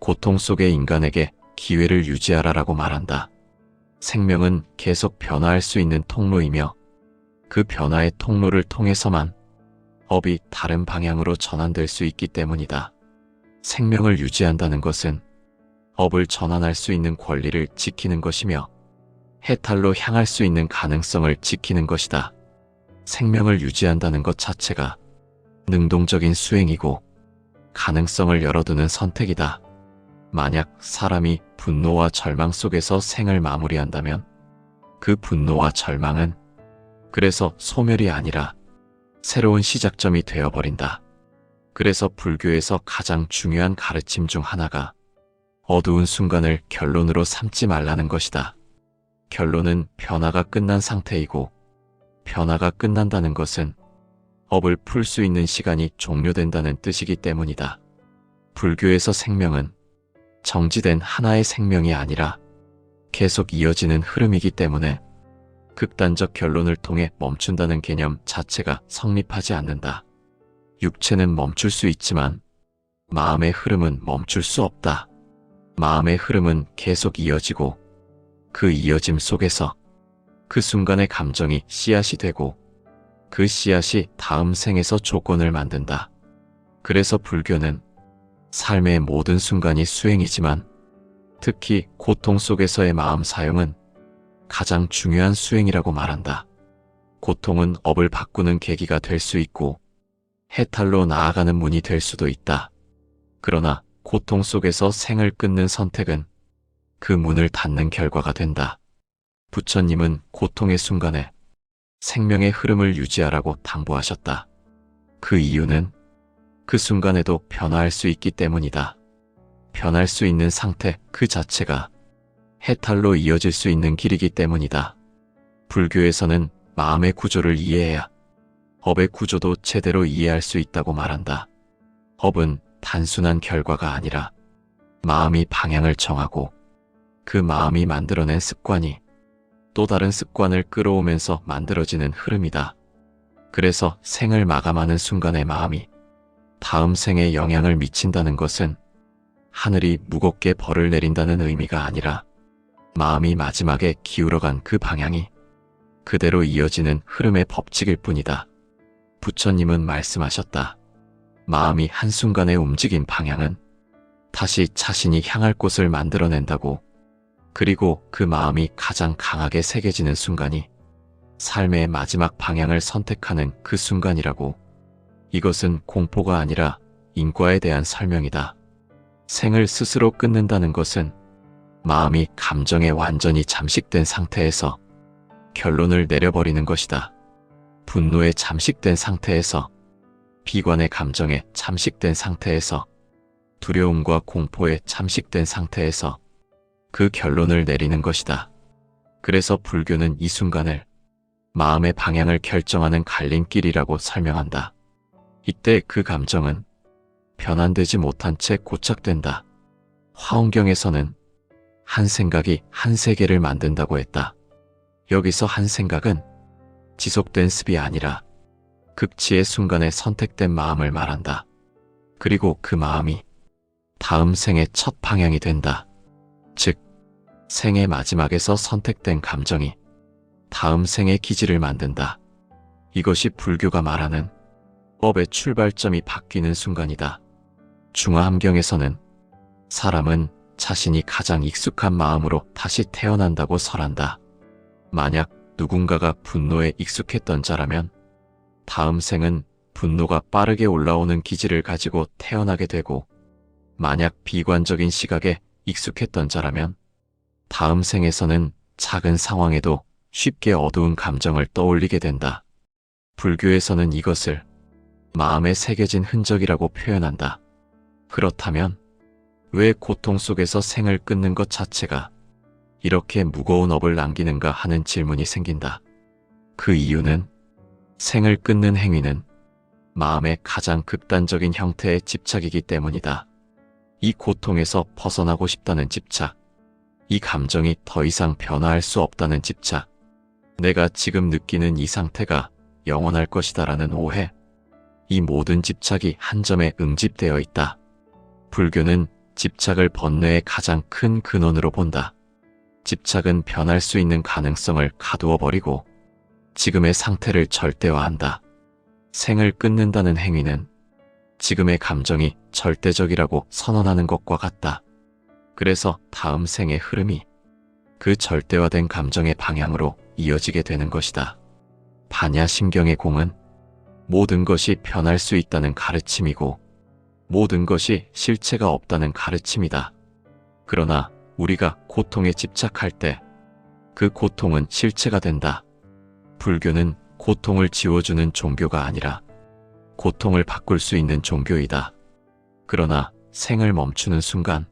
고통 속의 인간에게 기회를 유지하라라고 말한다. 생명은 계속 변화할 수 있는 통로이며 그 변화의 통로를 통해서만 업이 다른 방향으로 전환될 수 있기 때문이다. 생명을 유지한다는 것은 업을 전환할 수 있는 권리를 지키는 것이며 해탈로 향할 수 있는 가능성을 지키는 것이다. 생명을 유지한다는 것 자체가 능동적인 수행이고 가능성을 열어두는 선택이다. 만약 사람이 분노와 절망 속에서 생을 마무리한다면 그 분노와 절망은 그래서 소멸이 아니라 새로운 시작점이 되어버린다. 그래서 불교에서 가장 중요한 가르침 중 하나가 어두운 순간을 결론으로 삼지 말라는 것이다. 결론은 변화가 끝난 상태이고 변화가 끝난다는 것은 업을 풀 수 있는 시간이 종료된다는 뜻이기 때문이다. 불교에서 생명은 정지된 하나의 생명이 아니라 계속 이어지는 흐름이기 때문에 극단적 결론을 통해 멈춘다는 개념 자체가 성립하지 않는다. 육체는 멈출 수 있지만 마음의 흐름은 멈출 수 없다. 마음의 흐름은 계속 이어지고 그 이어짐 속에서 그 순간의 감정이 씨앗이 되고 그 씨앗이 다음 생에서 조건을 만든다. 그래서 불교는 삶의 모든 순간이 수행이지만 특히 고통 속에서의 마음 사용은 가장 중요한 수행이라고 말한다. 고통은 업을 바꾸는 계기가 될 수 있고 해탈로 나아가는 문이 될 수도 있다. 그러나 고통 속에서 생을 끊는 선택은 그 문을 닫는 결과가 된다. 부처님은 고통의 순간에 생명의 흐름을 유지하라고 당부하셨다. 그 이유는 그 순간에도 변화할 수 있기 때문이다. 변할 수 있는 상태 그 자체가 해탈로 이어질 수 있는 길이기 때문이다. 불교에서는 마음의 구조를 이해해야 업의 구조도 제대로 이해할 수 있다고 말한다. 업은 단순한 결과가 아니라 마음이 방향을 정하고 그 마음이 만들어낸 습관이 또 다른 습관을 끌어오면서 만들어지는 흐름이다. 그래서 생을 마감하는 순간의 마음이 다음 생에 영향을 미친다는 것은 하늘이 무겁게 벌을 내린다는 의미가 아니라 마음이 마지막에 기울어간 그 방향이 그대로 이어지는 흐름의 법칙일 뿐이다. 부처님은 말씀하셨다. 마음이 한순간에 움직인 방향은 다시 자신이 향할 곳을 만들어낸다고. 그리고 그 마음이 가장 강하게 새겨지는 순간이 삶의 마지막 방향을 선택하는 그 순간이라고. 이것은 공포가 아니라 인과에 대한 설명이다. 생을 스스로 끊는다는 것은 마음이 감정에 완전히 잠식된 상태에서 결론을 내려버리는 것이다. 분노에 잠식된 상태에서, 비관의 감정에 잠식된 상태에서, 두려움과 공포에 잠식된 상태에서 그 결론을 내리는 것이다. 그래서 불교는 이 순간을 마음의 방향을 결정하는 갈림길이라고 설명한다. 이때 그 감정은 변환되지 못한 채 고착된다. 화엄경에서는 한 생각이 한 세계를 만든다고 했다. 여기서 한 생각은 지속된 습이 아니라 극치의 순간에 선택된 마음을 말한다. 그리고 그 마음이 다음 생의 첫 방향이 된다. 즉, 생의 마지막에서 선택된 감정이 다음 생의 기질을 만든다. 이것이 불교가 말하는 업의 출발점이 바뀌는 순간이다. 중화함경에서는 사람은 자신이 가장 익숙한 마음으로 다시 태어난다고 설한다. 만약 누군가가 분노에 익숙했던 자라면 다음 생은 분노가 빠르게 올라오는 기질을 가지고 태어나게 되고, 만약 비관적인 시각에 익숙했던 자라면 다음 생에서는 작은 상황에도 쉽게 어두운 감정을 떠올리게 된다. 불교에서는 이것을 마음에 새겨진 흔적이라고 표현한다. 그렇다면 왜 고통 속에서 생을 끊는 것 자체가 이렇게 무거운 업을 남기는가 하는 질문이 생긴다. 그 이유는 생을 끊는 행위는 마음의 가장 극단적인 형태의 집착이기 때문이다. 이 고통에서 벗어나고 싶다는 집착, 이 감정이 더 이상 변화할 수 없다는 집착, 내가 지금 느끼는 이 상태가 영원할 것이다라는 오해, 이 모든 집착이 한 점에 응집되어 있다. 불교는 집착을 번뇌의 가장 큰 근원으로 본다. 집착은 변할 수 있는 가능성을 가두어 버리고 지금의 상태를 절대화한다. 생을 끊는다는 행위는 지금의 감정이 절대적이라고 선언하는 것과 같다. 그래서 다음 생의 흐름이 그 절대화된 감정의 방향으로 이어지게 되는 것이다. 반야심경의 공은 모든 것이 변할 수 있다는 가르침이고 모든 것이 실체가 없다는 가르침이다. 그러나 우리가 고통에 집착할 때 그 고통은 실체가 된다. 불교는 고통을 지워주는 종교가 아니라 고통을 바꿀 수 있는 종교이다. 그러나 생을 멈추는 순간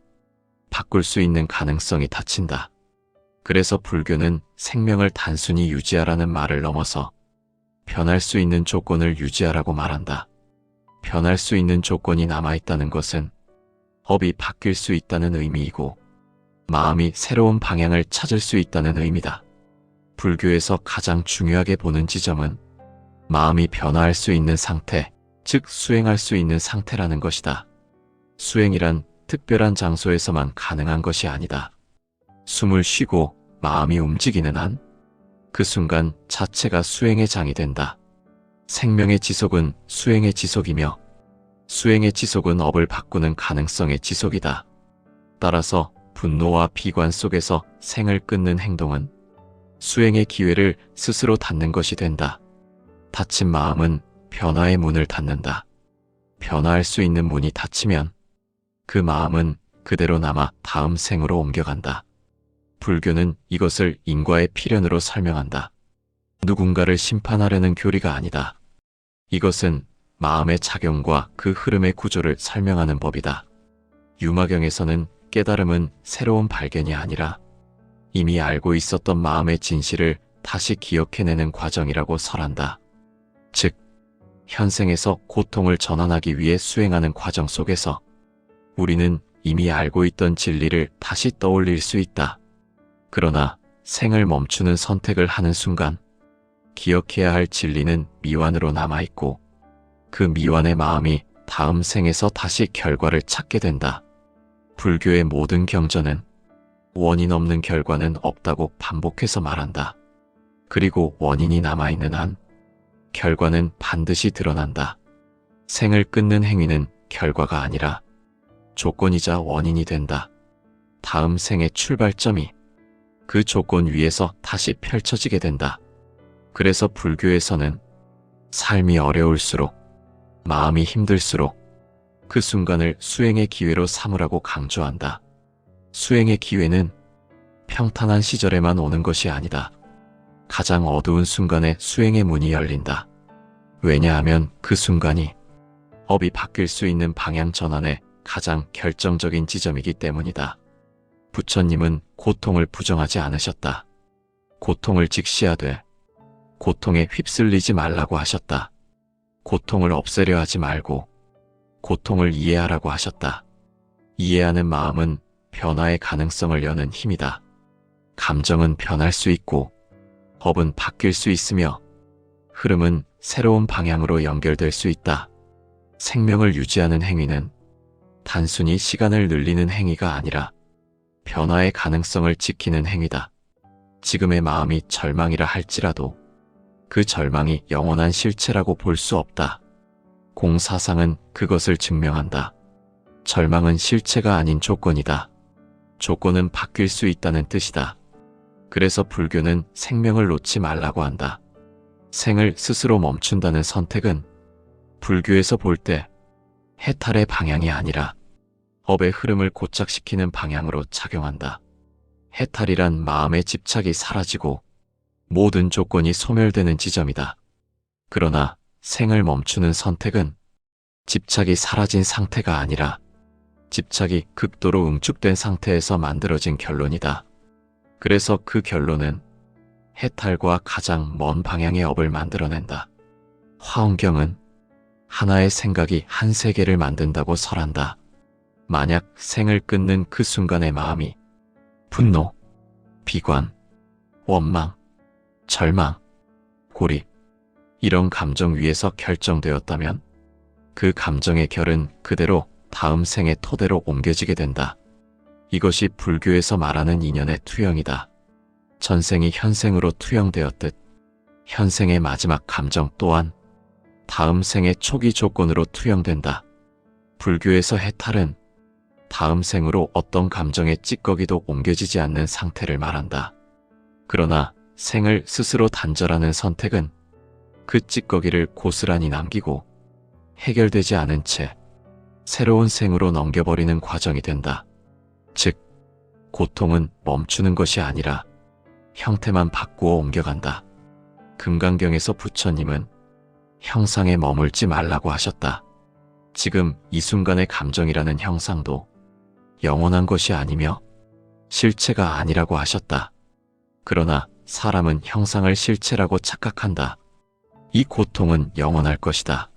바꿀 수 있는 가능성이 닫힌다. 그래서 불교는 생명을 단순히 유지하라는 말을 넘어서 변할 수 있는 조건을 유지하라고 말한다. 변할 수 있는 조건이 남아있다는 것은 업이 바뀔 수 있다는 의미이고 마음이 새로운 방향을 찾을 수 있다는 의미다. 불교에서 가장 중요하게 보는 지점은 마음이 변화할 수 있는 상태, 즉 수행할 수 있는 상태라는 것이다. 수행이란 특별한 장소에서만 가능한 것이 아니다. 숨을 쉬고 마음이 움직이는 한 그 순간 자체가 수행의 장이 된다. 생명의 지속은 수행의 지속이며 수행의 지속은 업을 바꾸는 가능성의 지속이다. 따라서 분노와 비관 속에서 생을 끊는 행동은 수행의 기회를 스스로 닫는 것이 된다. 닫힌 마음은 변화의 문을 닫는다. 변화할 수 있는 문이 닫히면 그 마음은 그대로 남아 다음 생으로 옮겨간다. 불교는 이것을 인과의 필연으로 설명한다. 누군가를 심판하려는 교리가 아니다. 이것은 마음의 작용과 그 흐름의 구조를 설명하는 법이다. 유마경에서는 깨달음은 새로운 발견이 아니라 이미 알고 있었던 마음의 진실을 다시 기억해내는 과정이라고 설한다. 즉, 현생에서 고통을 전환하기 위해 수행하는 과정 속에서 우리는 이미 알고 있던 진리를 다시 떠올릴 수 있다. 그러나 생을 멈추는 선택을 하는 순간 기억해야 할 진리는 미완으로 남아있고 그 미완의 마음이 다음 생에서 다시 결과를 찾게 된다. 불교의 모든 경전은 원인 없는 결과는 없다고 반복해서 말한다. 그리고 원인이 남아있는 한 결과는 반드시 드러난다. 생을 끊는 행위는 결과가 아니라 조건이자 원인이 된다. 다음 생의 출발점이 그 조건 위에서 다시 펼쳐지게 된다. 그래서 불교에서는 삶이 어려울수록, 마음이 힘들수록 그 순간을 수행의 기회로 삼으라고 강조한다. 수행의 기회는 평탄한 시절에만 오는 것이 아니다. 가장 어두운 순간에 수행의 문이 열린다. 왜냐하면 그 순간이 업이 바뀔 수 있는 방향 전환의 가장 결정적인 지점이기 때문이다. 부처님은 고통을 부정하지 않으셨다. 고통을 직시하되 고통에 휩쓸리지 말라고 하셨다. 고통을 없애려 하지 말고 고통을 이해하라고 하셨다. 이해하는 마음은 변화의 가능성을 여는 힘이다. 감정은 변할 수 있고 법은 바뀔 수 있으며 흐름은 새로운 방향으로 연결될 수 있다. 생명을 유지하는 행위는 단순히 시간을 늘리는 행위가 아니라 변화의 가능성을 지키는 행위다. 지금의 마음이 절망이라 할지라도 그 절망이 영원한 실체라고 볼 수 없다. 공사상은 그것을 증명한다. 절망은 실체가 아닌 조건이다. 조건은 바뀔 수 있다는 뜻이다. 그래서 불교는 생명을 놓지 말라고 한다. 생을 스스로 멈춘다는 선택은 불교에서 볼 때 해탈의 방향이 아니라 업의 흐름을 고착시키는 방향으로 작용한다. 해탈이란 마음의 집착이 사라지고 모든 조건이 소멸되는 지점이다. 그러나 생을 멈추는 선택은 집착이 사라진 상태가 아니라 집착이 극도로 응축된 상태에서 만들어진 결론이다. 그래서 그 결론은 해탈과 가장 먼 방향의 업을 만들어낸다. 화엄경은 하나의 생각이 한 세계를 만든다고 설한다. 만약 생을 끊는 그 순간의 마음이 분노, 비관, 원망, 절망, 고립, 이런 감정 위에서 결정되었다면 그 감정의 결은 그대로 다음 생의 토대로 옮겨지게 된다. 이것이 불교에서 말하는 인연의 투영이다. 전생이 현생으로 투영되었듯 현생의 마지막 감정 또한 다음 생의 초기 조건으로 투영된다. 불교에서 해탈은 다음 생으로 어떤 감정의 찌꺼기도 옮겨지지 않는 상태를 말한다. 그러나 생을 스스로 단절하는 선택은 그 찌꺼기를 고스란히 남기고 해결되지 않은 채 새로운 생으로 넘겨버리는 과정이 된다. 즉, 고통은 멈추는 것이 아니라 형태만 바꾸어 옮겨간다. 금강경에서 부처님은 형상에 머물지 말라고 하셨다. 지금 이 순간의 감정이라는 형상도 영원한 것이 아니며 실체가 아니라고 하셨다. 그러나 사람은 형상을 실체라고 착각한다. 이 고통은 영원할 것이다.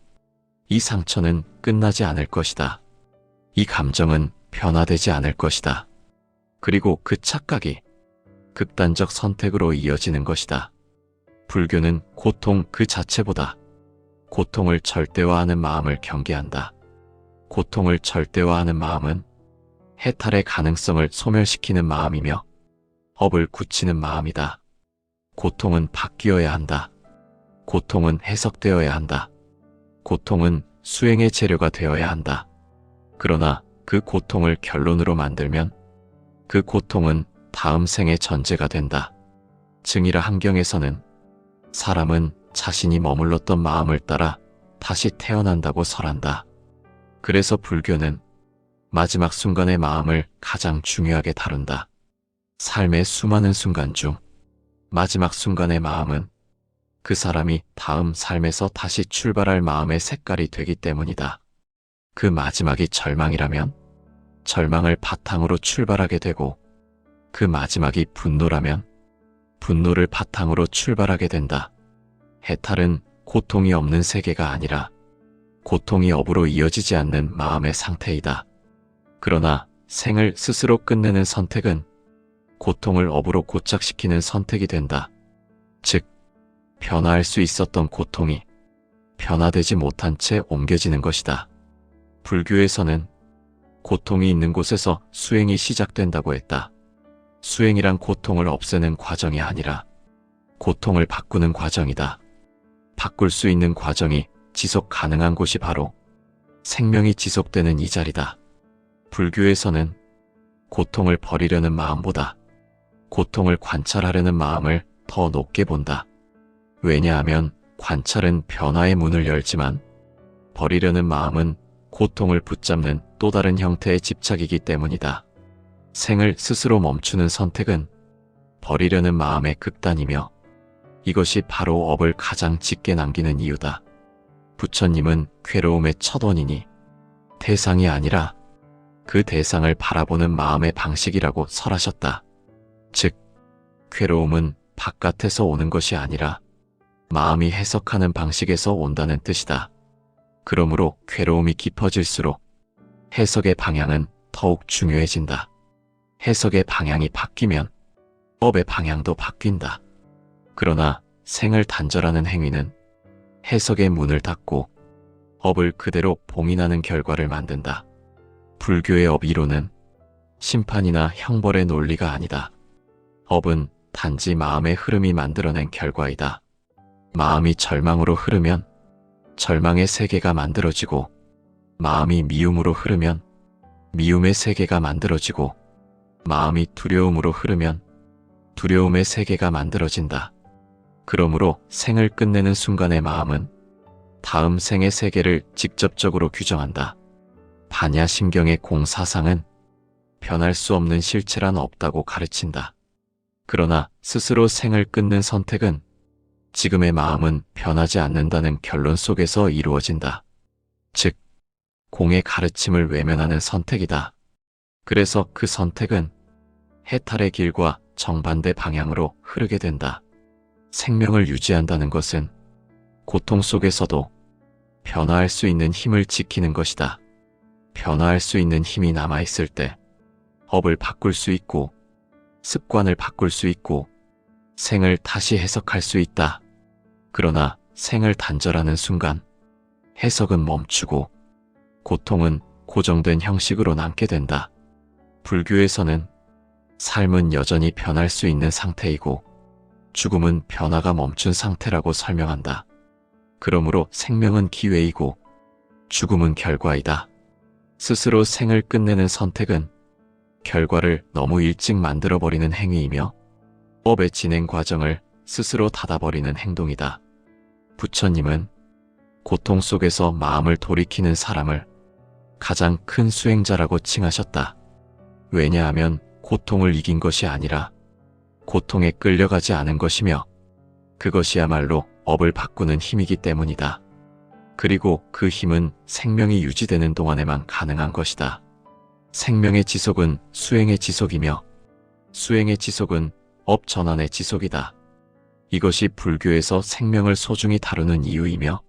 이 상처는 끝나지 않을 것이다. 이 감정은 변화되지 않을 것이다. 그리고 그 착각이 극단적 선택으로 이어지는 것이다. 불교는 고통 그 자체보다 고통을 절대화하는 마음을 경계한다. 고통을 절대화하는 마음은 해탈의 가능성을 소멸시키는 마음이며 업을 굳히는 마음이다. 고통은 바뀌어야 한다. 고통은 해석되어야 한다. 고통은 수행의 재료가 되어야 한다. 그러나 그 고통을 결론으로 만들면 그 고통은 다음 생의 전제가 된다. 증이라 함경에서는 사람은 자신이 머물렀던 마음을 따라 다시 태어난다고 설한다. 그래서 불교는 마지막 순간의 마음을 가장 중요하게 다룬다. 삶의 수많은 순간 중 마지막 순간의 마음은 그 사람이 다음 삶에서 다시 출발할 마음의 색깔이 되기 때문이다. 그 마지막이 절망이라면 절망을 바탕으로 출발하게 되고 그 마지막이 분노라면 분노를 바탕으로 출발하게 된다. 해탈은 고통이 없는 세계가 아니라 고통이 업으로 이어지지 않는 마음의 상태이다. 그러나 생을 스스로 끝내는 선택은 고통을 업으로 고착시키는 선택이 된다. 즉, 변화할 수 있었던 고통이 변화되지 못한 채 옮겨지는 것이다. 불교에서는 고통이 있는 곳에서 수행이 시작된다고 했다. 수행이란 고통을 없애는 과정이 아니라 고통을 바꾸는 과정이다. 바꿀 수 있는 과정이 지속 가능한 곳이 바로 생명이 지속되는 이 자리다. 불교에서는 고통을 버리려는 마음보다 고통을 관찰하려는 마음을 더 높게 본다. 왜냐하면 관찰은 변화의 문을 열지만 버리려는 마음은 고통을 붙잡는 또 다른 형태의 집착이기 때문이다. 생을 스스로 멈추는 선택은 버리려는 마음의 극단이며 이것이 바로 업을 가장 짙게 남기는 이유다. 부처님은 괴로움의 첫 원인이 대상이 아니라 그 대상을 바라보는 마음의 방식이라고 설하셨다. 즉, 괴로움은 바깥에서 오는 것이 아니라 마음이 해석하는 방식에서 온다는 뜻이다. 그러므로 괴로움이 깊어질수록 해석의 방향은 더욱 중요해진다. 해석의 방향이 바뀌면 업의 방향도 바뀐다. 그러나 생을 단절하는 행위는 해석의 문을 닫고 업을 그대로 봉인하는 결과를 만든다. 불교의 업 이론은 심판이나 형벌의 논리가 아니다. 업은 단지 마음의 흐름이 만들어낸 결과이다. 마음이 절망으로 흐르면 절망의 세계가 만들어지고 마음이 미움으로 흐르면 미움의 세계가 만들어지고 마음이 두려움으로 흐르면 두려움의 세계가 만들어진다. 그러므로 생을 끝내는 순간의 마음은 다음 생의 세계를 직접적으로 규정한다. 반야심경의 공사상은 변할 수 없는 실체란 없다고 가르친다. 그러나 스스로 생을 끊는 선택은 지금의 마음은 변하지 않는다는 결론 속에서 이루어진다. 즉, 공의 가르침을 외면하는 선택이다. 그래서 그 선택은 해탈의 길과 정반대 방향으로 흐르게 된다. 생명을 유지한다는 것은 고통 속에서도 변화할 수 있는 힘을 지키는 것이다. 변화할 수 있는 힘이 남아있을 때 법을 바꿀 수 있고 습관을 바꿀 수 있고 생을 다시 해석할 수 있다. 그러나 생을 단절하는 순간 해석은 멈추고 고통은 고정된 형식으로 남게 된다. 불교에서는 삶은 여전히 변할 수 있는 상태이고 죽음은 변화가 멈춘 상태라고 설명한다. 그러므로 생명은 기회이고 죽음은 결과이다. 스스로 생을 끝내는 선택은 결과를 너무 일찍 만들어버리는 행위이며 법의 진행 과정을 스스로 닫아버리는 행동이다. 부처님은 고통 속에서 마음을 돌이키는 사람을 가장 큰 수행자라고 칭하셨다. 왜냐하면 고통을 이긴 것이 아니라 고통에 끌려가지 않은 것이며 그것이야말로 업을 바꾸는 힘이기 때문이다. 그리고 그 힘은 생명이 유지되는 동안에만 가능한 것이다. 생명의 지속은 수행의 지속이며 수행의 지속은 업 전환의 지속이다. 이것이 불교에서 생명을 소중히 다루는 이유이며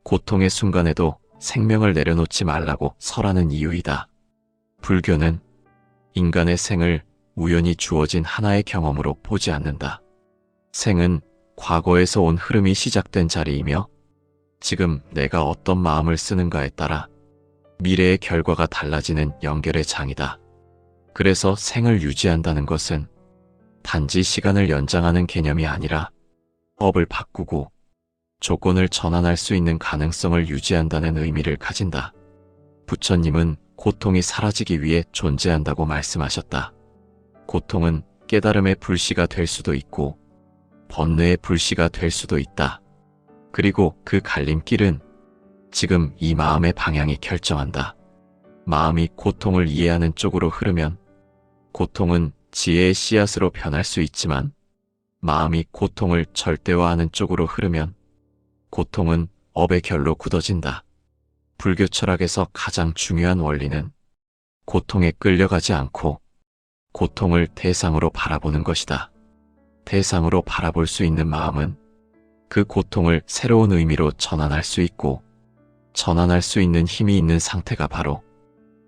고통의 순간에도 생명을 내려놓지 말라고 설하는 이유이다. 불교는 인간의 생을 우연히 주어진 하나의 경험으로 보지 않는다. 생은 과거에서 온 흐름이 시작된 자리이며 지금 내가 어떤 마음을 쓰는가에 따라 미래의 결과가 달라지는 연결의 장이다. 그래서 생을 유지한다는 것은 단지 시간을 연장하는 개념이 아니라 법을 바꾸고 조건을 전환할 수 있는 가능성을 유지한다는 의미를 가진다. 부처님은 고통이 사라지기 위해 존재한다고 말씀하셨다. 고통은 깨달음의 불씨가 될 수도 있고 번뇌의 불씨가 될 수도 있다. 그리고 그 갈림길은 지금 이 마음의 방향이 결정한다. 마음이 고통을 이해하는 쪽으로 흐르면 고통은 지혜의 씨앗으로 변할 수 있지만 마음이 고통을 절대화하는 쪽으로 흐르면 고통은 업의 결로 굳어진다. 불교 철학에서 가장 중요한 원리는 고통에 끌려가지 않고 고통을 대상으로 바라보는 것이다. 대상으로 바라볼 수 있는 마음은 그 고통을 새로운 의미로 전환할 수 있고 전환할 수 있는 힘이 있는 상태가 바로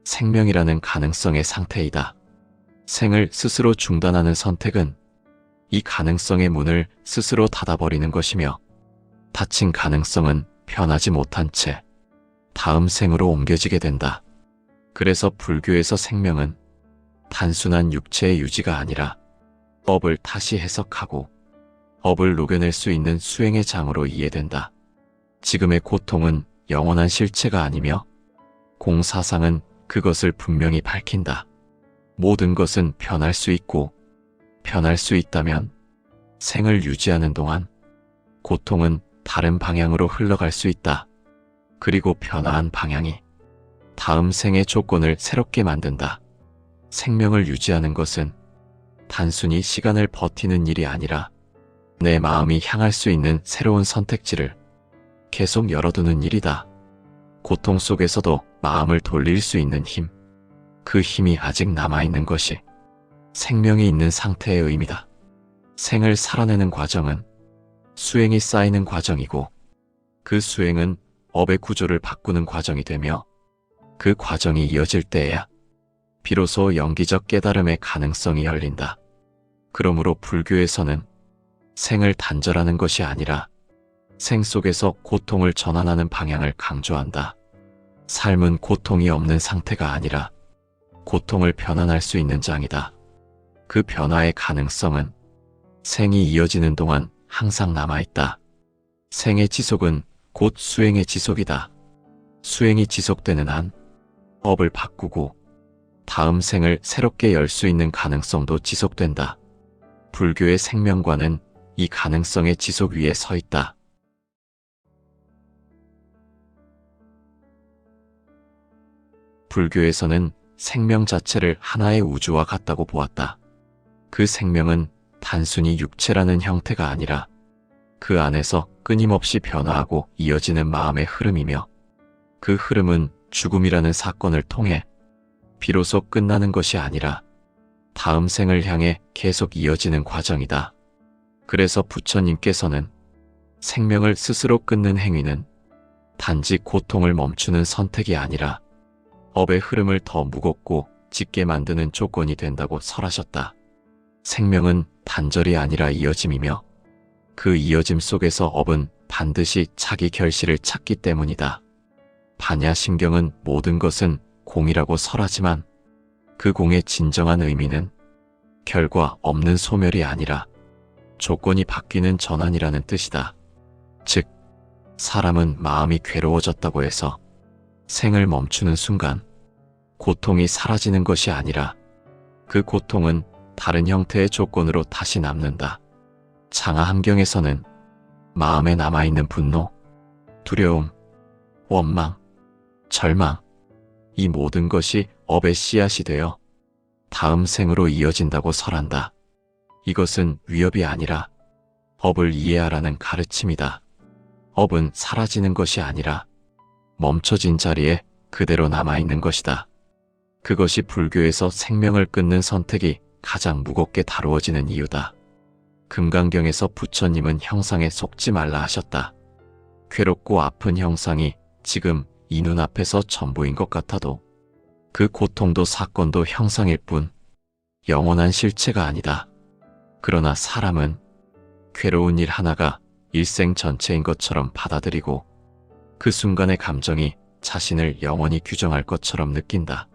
생명이라는 가능성의 상태이다. 생을 스스로 중단하는 선택은 이 가능성의 문을 스스로 닫아버리는 것이며 닫힌 가능성은 변하지 못한 채 다음 생으로 옮겨지게 된다. 그래서 불교에서 생명은 단순한 육체의 유지가 아니라 법을 다시 해석하고 법을 녹여낼 수 있는 수행의 장으로 이해된다. 지금의 고통은 영원한 실체가 아니며 공사상은 그것을 분명히 밝힌다. 모든 것은 변할 수 있고 변할 수 있다면 생을 유지하는 동안 고통은 다른 방향으로 흘러갈 수 있다. 그리고 변화한 방향이 다음 생의 조건을 새롭게 만든다. 생명을 유지하는 것은 단순히 시간을 버티는 일이 아니라 내 마음이 향할 수 있는 새로운 선택지를 계속 열어두는 일이다. 고통 속에서도 마음을 돌릴 수 있는 힘, 그 힘이 아직 남아있는 것이 생명이 있는 상태의 의미다. 생을 살아내는 과정은 수행이 쌓이는 과정이고 그 수행은 업의 구조를 바꾸는 과정이 되며 그 과정이 이어질 때에야 비로소 영기적 깨달음의 가능성이 열린다. 그러므로 불교에서는 생을 단절하는 것이 아니라 생 속에서 고통을 전환하는 방향을 강조한다. 삶은 고통이 없는 상태가 아니라 고통을 변환할 수 있는 장이다. 그 변화의 가능성은 생이 이어지는 동안 항상 남아있다. 생의 지속은 곧 수행의 지속이다. 수행이 지속되는 한 법을 바꾸고 다음 생을 새롭게 열 수 있는 가능성도 지속된다. 불교의 생명관은 이 가능성의 지속 위에 서 있다. 불교에서는 생명 자체를 하나의 우주와 같다고 보았다. 그 생명은 단순히 육체라는 형태가 아니라 그 안에서 끊임없이 변화하고 이어지는 마음의 흐름이며 그 흐름은 죽음이라는 사건을 통해 비로소 끝나는 것이 아니라 다음 생을 향해 계속 이어지는 과정이다. 그래서 부처님께서는 생명을 스스로 끊는 행위는 단지 고통을 멈추는 선택이 아니라 업의 흐름을 더 무겁고 짙게 만드는 조건이 된다고 설하셨다. 생명은 단절이 아니라 이어짐이며 그 이어짐 속에서 업은 반드시 자기 결실을 찾기 때문이다. 반야심경은 모든 것은 공이라고 설하지만 그 공의 진정한 의미는 결과 없는 소멸이 아니라 조건이 바뀌는 전환이라는 뜻이다. 즉, 사람은 마음이 괴로워졌다고 해서 생을 멈추는 순간 고통이 사라지는 것이 아니라 그 고통은 다른 형태의 조건으로 다시 남는다. 장하함경에서는 마음에 남아있는 분노, 두려움, 원망, 절망, 이 모든 것이 업의 씨앗이 되어 다음 생으로 이어진다고 설한다. 이것은 위협이 아니라 업을 이해하라는 가르침이다. 업은 사라지는 것이 아니라 멈춰진 자리에 그대로 남아있는 것이다. 그것이 불교에서 생명을 끊는 선택이 가장 무겁게 다루어지는 이유다. 금강경에서 부처님은 형상에 속지 말라 하셨다. 괴롭고 아픈 형상이 지금 이 눈앞에서 전부인 것 같아도 그 고통도 사건도 형상일 뿐 영원한 실체가 아니다. 그러나 사람은 괴로운 일 하나가 일생 전체인 것처럼 받아들이고 그 순간의 감정이 자신을 영원히 규정할 것처럼 느낀다.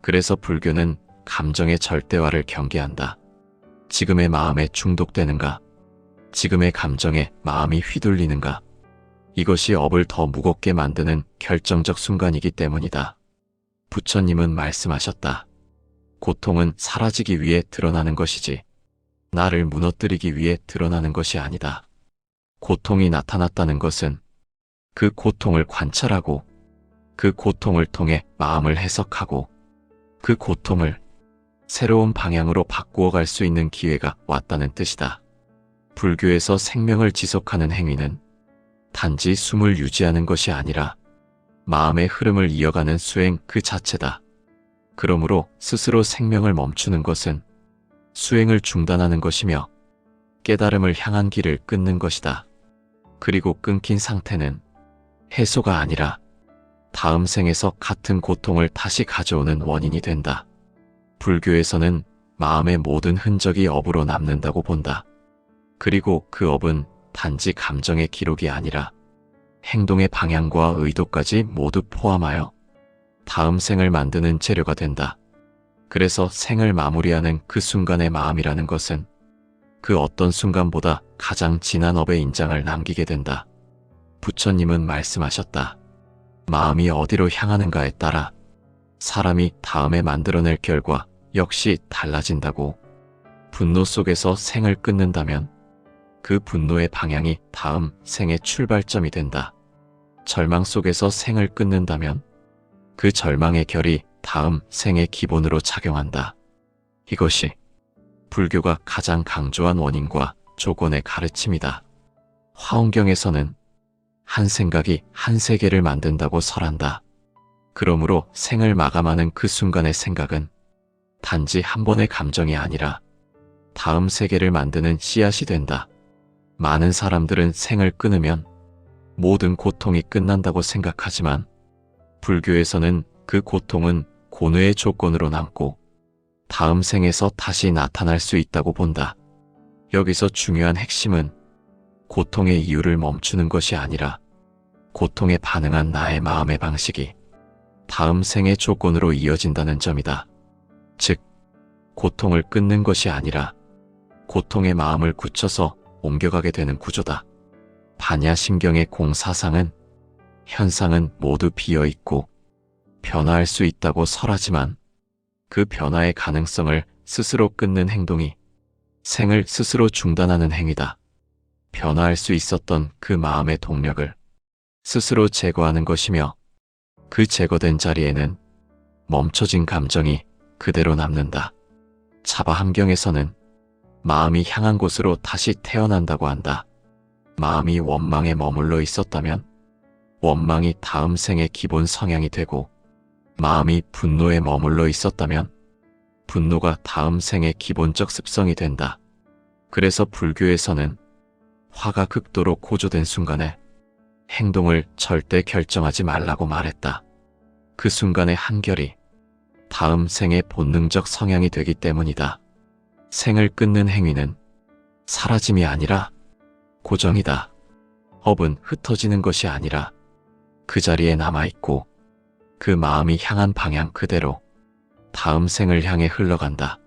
그래서 불교는 감정의 절대화를 경계한다. 지금의 마음에 중독되는가? 지금의 감정에 마음이 휘둘리는가? 이것이 업을 더 무겁게 만드는 결정적 순간이기 때문이다. 부처님은 말씀하셨다. 고통은 사라지기 위해 드러나는 것이지 나를 무너뜨리기 위해 드러나는 것이 아니다. 고통이 나타났다는 것은 그 고통을 관찰하고 그 고통을 통해 마음을 해석하고 그 고통을 새로운 방향으로 바꾸어 갈 수 있는 기회가 왔다는 뜻이다. 불교에서 생명을 지속하는 행위는 단지 숨을 유지하는 것이 아니라 마음의 흐름을 이어가는 수행 그 자체다. 그러므로 스스로 생명을 멈추는 것은 수행을 중단하는 것이며 깨달음을 향한 길을 끊는 것이다. 그리고 끊긴 상태는 해소가 아니라 다음 생에서 같은 고통을 다시 가져오는 원인이 된다. 불교에서는 마음의 모든 흔적이 업으로 남는다고 본다. 그리고 그 업은 단지 감정의 기록이 아니라 행동의 방향과 의도까지 모두 포함하여 다음 생을 만드는 재료가 된다. 그래서 생을 마무리하는 그 순간의 마음이라는 것은 그 어떤 순간보다 가장 진한 업의 인장을 남기게 된다. 부처님은 말씀하셨다. 마음이 어디로 향하는가에 따라 사람이 다음에 만들어낼 결과 역시 달라진다고. 분노 속에서 생을 끊는다면 그 분노의 방향이 다음 생의 출발점이 된다. 절망 속에서 생을 끊는다면 그 절망의 결이 다음 생의 기본으로 작용한다. 이것이 불교가 가장 강조한 원인과 조건의 가르침이다. 화엄경에서는 한 생각이 한 세계를 만든다고 설한다. 그러므로 생을 마감하는 그 순간의 생각은 단지 한 번의 감정이 아니라 다음 세계를 만드는 씨앗이 된다. 많은 사람들은 생을 끊으면 모든 고통이 끝난다고 생각하지만 불교에서는 그 고통은 고뇌의 조건으로 남고 다음 생에서 다시 나타날 수 있다고 본다. 여기서 중요한 핵심은 고통의 이유를 멈추는 것이 아니라 고통에 반응한 나의 마음의 방식이 다음 생의 조건으로 이어진다는 점이다. 즉, 고통을 끊는 것이 아니라 고통의 마음을 굳혀서 옮겨가게 되는 구조다. 반야심경의 공사상은 현상은 모두 비어있고 변화할 수 있다고 설하지만 그 변화의 가능성을 스스로 끊는 행동이 생을 스스로 중단하는 행위다. 변화할 수 있었던 그 마음의 동력을 스스로 제거하는 것이며 그 제거된 자리에는 멈춰진 감정이 그대로 남는다. 차바함경에서는 마음이 향한 곳으로 다시 태어난다고 한다. 마음이 원망에 머물러 있었다면 원망이 다음 생의 기본 성향이 되고, 마음이 분노에 머물러 있었다면 분노가 다음 생의 기본적 습성이 된다. 그래서 불교에서는 화가 극도로 고조된 순간에 행동을 절대 결정하지 말라고 말했다. 그 순간의 한결이 다음 생의 본능적 성향이 되기 때문이다. 생을 끊는 행위는 사라짐이 아니라 고정이다. 업은 흩어지는 것이 아니라 그 자리에 남아있고 그 마음이 향한 방향 그대로 다음 생을 향해 흘러간다.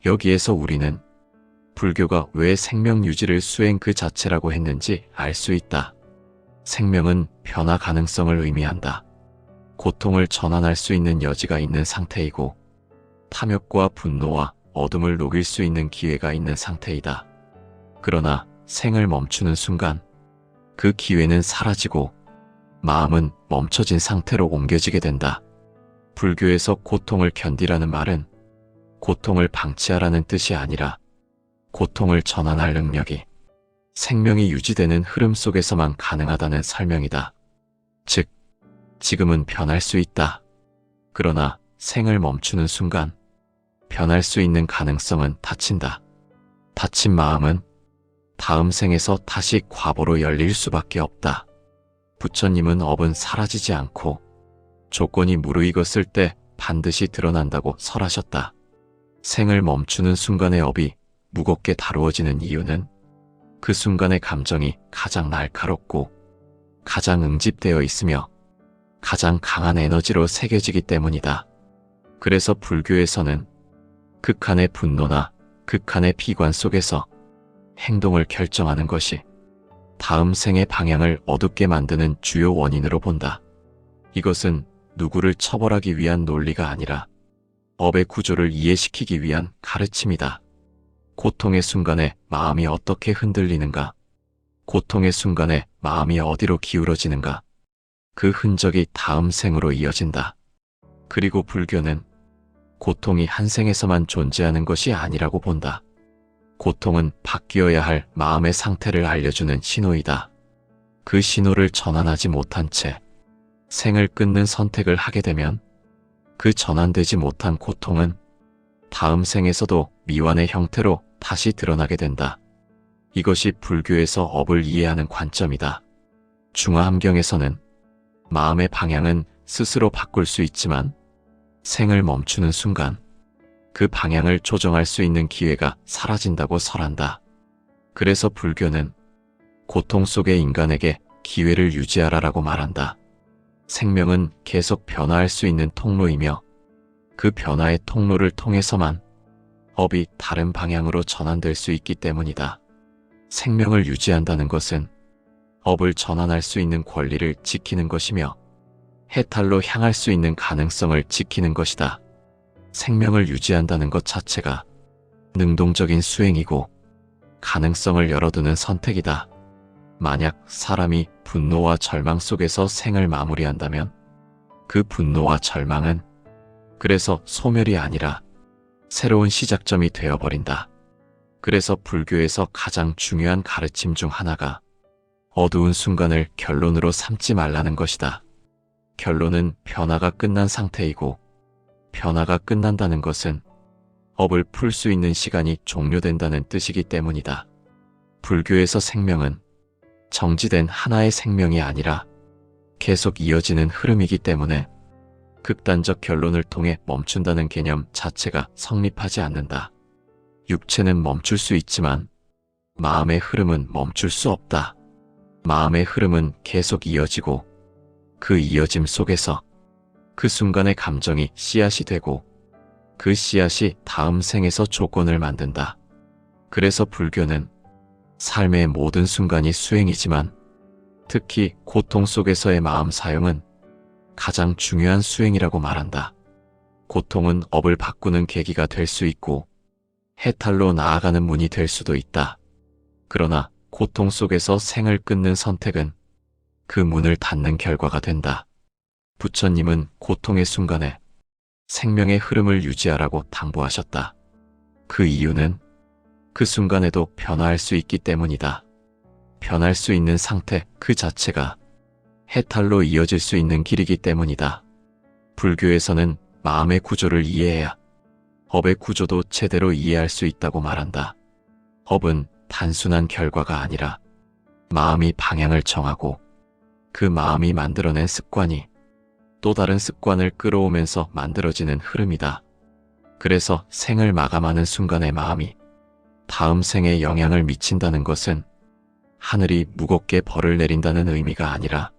여기에서 우리는 불교가 왜 생명 유지를 수행 그 자체라고 했는지 알 수 있다. 생명은 변화 가능성을 의미한다. 고통을 전환할 수 있는 여지가 있는 상태이고, 탐욕과 분노와 어둠을 녹일 수 있는 기회가 있는 상태이다. 그러나 생을 멈추는 순간 그 기회는 사라지고 마음은 멈춰진 상태로 옮겨지게 된다. 불교에서 고통을 견디라는 말은 고통을 방치하라는 뜻이 아니라 고통을 전환할 능력이 생명이 유지되는 흐름 속에서만 가능하다는 설명이다. 즉, 지금은 변할 수 있다. 그러나 생을 멈추는 순간 변할 수 있는 가능성은 닫힌다. 닫힌 마음은 다음 생에서 다시 과보로 열릴 수밖에 없다. 부처님은 업은 사라지지 않고 조건이 무르익었을 때 반드시 드러난다고 설하셨다. 생을 멈추는 순간의 업이 무겁게 다루어지는 이유는 그 순간의 감정이 가장 날카롭고 가장 응집되어 있으며 가장 강한 에너지로 새겨지기 때문이다. 그래서 불교에서는 극한의 분노나 극한의 비관 속에서 행동을 결정하는 것이 다음 생의 방향을 어둡게 만드는 주요 원인으로 본다. 이것은 누구를 처벌하기 위한 논리가 아니라 업의 구조를 이해시키기 위한 가르침이다. 고통의 순간에 마음이 어떻게 흔들리는가, 고통의 순간에 마음이 어디로 기울어지는가, 그 흔적이 다음 생으로 이어진다. 그리고 불교는 고통이 한 생에서만 존재하는 것이 아니라고 본다. 고통은 바뀌어야 할 마음의 상태를 알려주는 신호이다. 그 신호를 전환하지 못한 채 생을 끊는 선택을 하게 되면 그 전환되지 못한 고통은 다음 생에서도 미완의 형태로 다시 드러나게 된다. 이것이 불교에서 업을 이해하는 관점이다. 중화함경에서는 마음의 방향은 스스로 바꿀 수 있지만 생을 멈추는 순간 그 방향을 조정할 수 있는 기회가 사라진다고 설한다. 그래서 불교는 고통 속의 인간에게 기회를 유지하라라고 말한다. 생명은 계속 변화할 수 있는 통로이며 그 변화의 통로를 통해서만 업이 다른 방향으로 전환될 수 있기 때문이다. 생명을 유지한다는 것은 업을 전환할 수 있는 권리를 지키는 것이며 해탈로 향할 수 있는 가능성을 지키는 것이다. 생명을 유지한다는 것 자체가 능동적인 수행이고 가능성을 열어두는 선택이다. 만약 사람이 분노와 절망 속에서 생을 마무리한다면 그 분노와 절망은 그래서 소멸이 아니라 새로운 시작점이 되어버린다. 그래서 불교에서 가장 중요한 가르침 중 하나가 어두운 순간을 결론으로 삼지 말라는 것이다. 결론은 변화가 끝난 상태이고 변화가 끝난다는 것은 업을 풀 수 있는 시간이 종료된다는 뜻이기 때문이다. 불교에서 생명은 정지된 하나의 생명이 아니라 계속 이어지는 흐름이기 때문에 극단적 결론을 통해 멈춘다는 개념 자체가 성립하지 않는다. 육체는 멈출 수 있지만 마음의 흐름은 멈출 수 없다. 마음의 흐름은 계속 이어지고 그 이어짐 속에서 그 순간의 감정이 씨앗이 되고 그 씨앗이 다음 생에서 조건을 만든다. 그래서 불교는 삶의 모든 순간이 수행이지만 특히 고통 속에서의 마음 사용은 가장 중요한 수행이라고 말한다. 고통은 업을 바꾸는 계기가 될 수 있고 해탈로 나아가는 문이 될 수도 있다. 그러나 고통 속에서 생을 끊는 선택은 그 문을 닫는 결과가 된다. 부처님은 고통의 순간에 생명의 흐름을 유지하라고 당부하셨다. 그 이유는 그 순간에도 변화할 수 있기 때문이다. 변할 수 있는 상태 그 자체가 해탈로 이어질 수 있는 길이기 때문이다. 불교에서는 마음의 구조를 이해해야 업의 구조도 제대로 이해할 수 있다고 말한다. 업은 단순한 결과가 아니라 마음이 방향을 정하고 그 마음이 만들어낸 습관이 또 다른 습관을 끌어오면서 만들어지는 흐름이다. 그래서 생을 마감하는 순간의 마음이 다음 생에 영향을 미친다는 것은 하늘이 무겁게 벌을 내린다는 의미가 아니라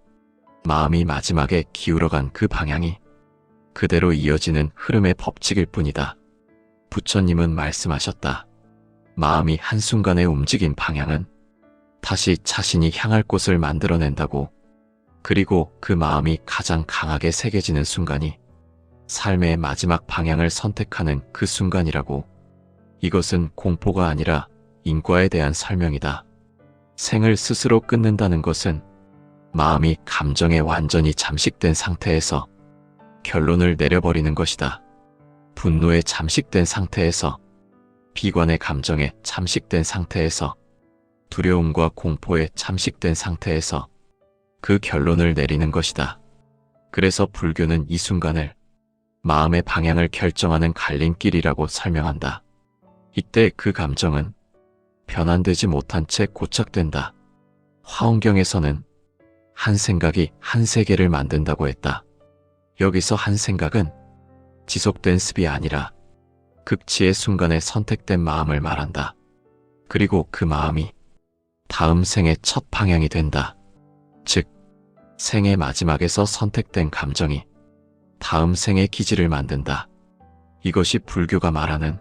마음이 마지막에 기울어간 그 방향이 그대로 이어지는 흐름의 법칙일 뿐이다. 부처님은 말씀하셨다. 마음이 한순간에 움직인 방향은 다시 자신이 향할 곳을 만들어낸다고. 그리고 그 마음이 가장 강하게 새겨지는 순간이 삶의 마지막 방향을 선택하는 그 순간이라고. 이것은 공포가 아니라 인과에 대한 설명이다. 생을 스스로 끊는다는 것은 마음이 감정에 완전히 잠식된 상태에서 결론을 내려버리는 것이다. 분노에 잠식된 상태에서, 비관의 감정에 잠식된 상태에서, 두려움과 공포에 잠식된 상태에서 그 결론을 내리는 것이다. 그래서 불교는 이 순간을 마음의 방향을 결정하는 갈림길이라고 설명한다. 이때 그 감정은 변환되지 못한 채 고착된다. 화엄경에서는 한 생각이 한 세계를 만든다고 했다. 여기서 한 생각은 지속된 습이 아니라 극치의 순간에 선택된 마음을 말한다. 그리고 그 마음이 다음 생의 첫 방향이 된다. 즉, 생의 마지막에서 선택된 감정이 다음 생의 기질을 만든다. 이것이 불교가 말하는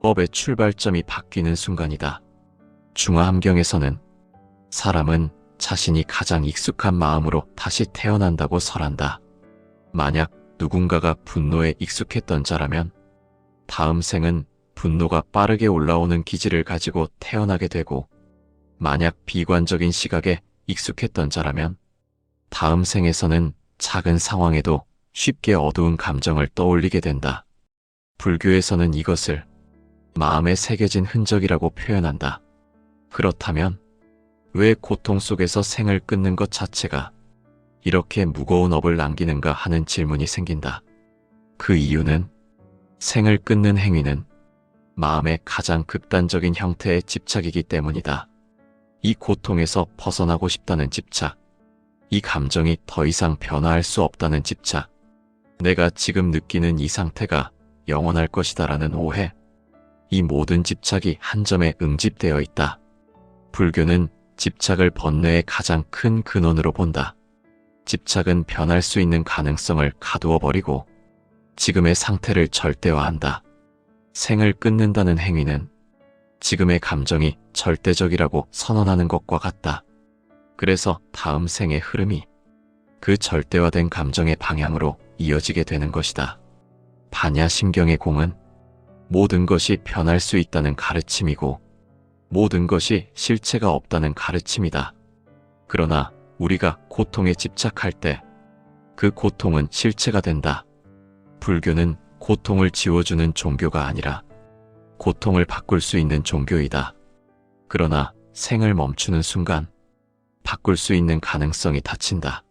업의 출발점이 바뀌는 순간이다. 중화함경에서는 사람은 자신이 가장 익숙한 마음으로 다시 태어난다고 설한다. 만약 누군가가 분노에 익숙했던 자라면 다음 생은 분노가 빠르게 올라오는 기질을 가지고 태어나게 되고, 만약 비관적인 시각에 익숙했던 자라면 다음 생에서는 작은 상황에도 쉽게 어두운 감정을 떠올리게 된다. 불교에서는 이것을 마음에 새겨진 흔적이라고 표현한다. 그렇다면 왜 고통 속에서 생을 끊는 것 자체가 이렇게 무거운 업을 남기는가 하는 질문이 생긴다. 그 이유는 생을 끊는 행위는 마음의 가장 극단적인 형태의 집착이기 때문이다. 이 고통에서 벗어나고 싶다는 집착, 이 감정이 더 이상 변화할 수 없다는 집착, 내가 지금 느끼는 이 상태가 영원할 것이다라는 오해, 이 모든 집착이 한 점에 응집되어 있다. 불교는 집착을 번뇌의 가장 큰 근원으로 본다. 집착은 변할 수 있는 가능성을 가두어 버리고 지금의 상태를 절대화한다. 생을 끊는다는 행위는 지금의 감정이 절대적이라고 선언하는 것과 같다. 그래서 다음 생의 흐름이 그 절대화된 감정의 방향으로 이어지게 되는 것이다. 반야심경의 공은 모든 것이 변할 수 있다는 가르침이고 모든 것이 실체가 없다는 가르침이다. 그러나 우리가 고통에 집착할 때 그 고통은 실체가 된다. 불교는 고통을 지워주는 종교가 아니라 고통을 바꿀 수 있는 종교이다. 그러나 생을 멈추는 순간 바꿀 수 있는 가능성이 닫힌다.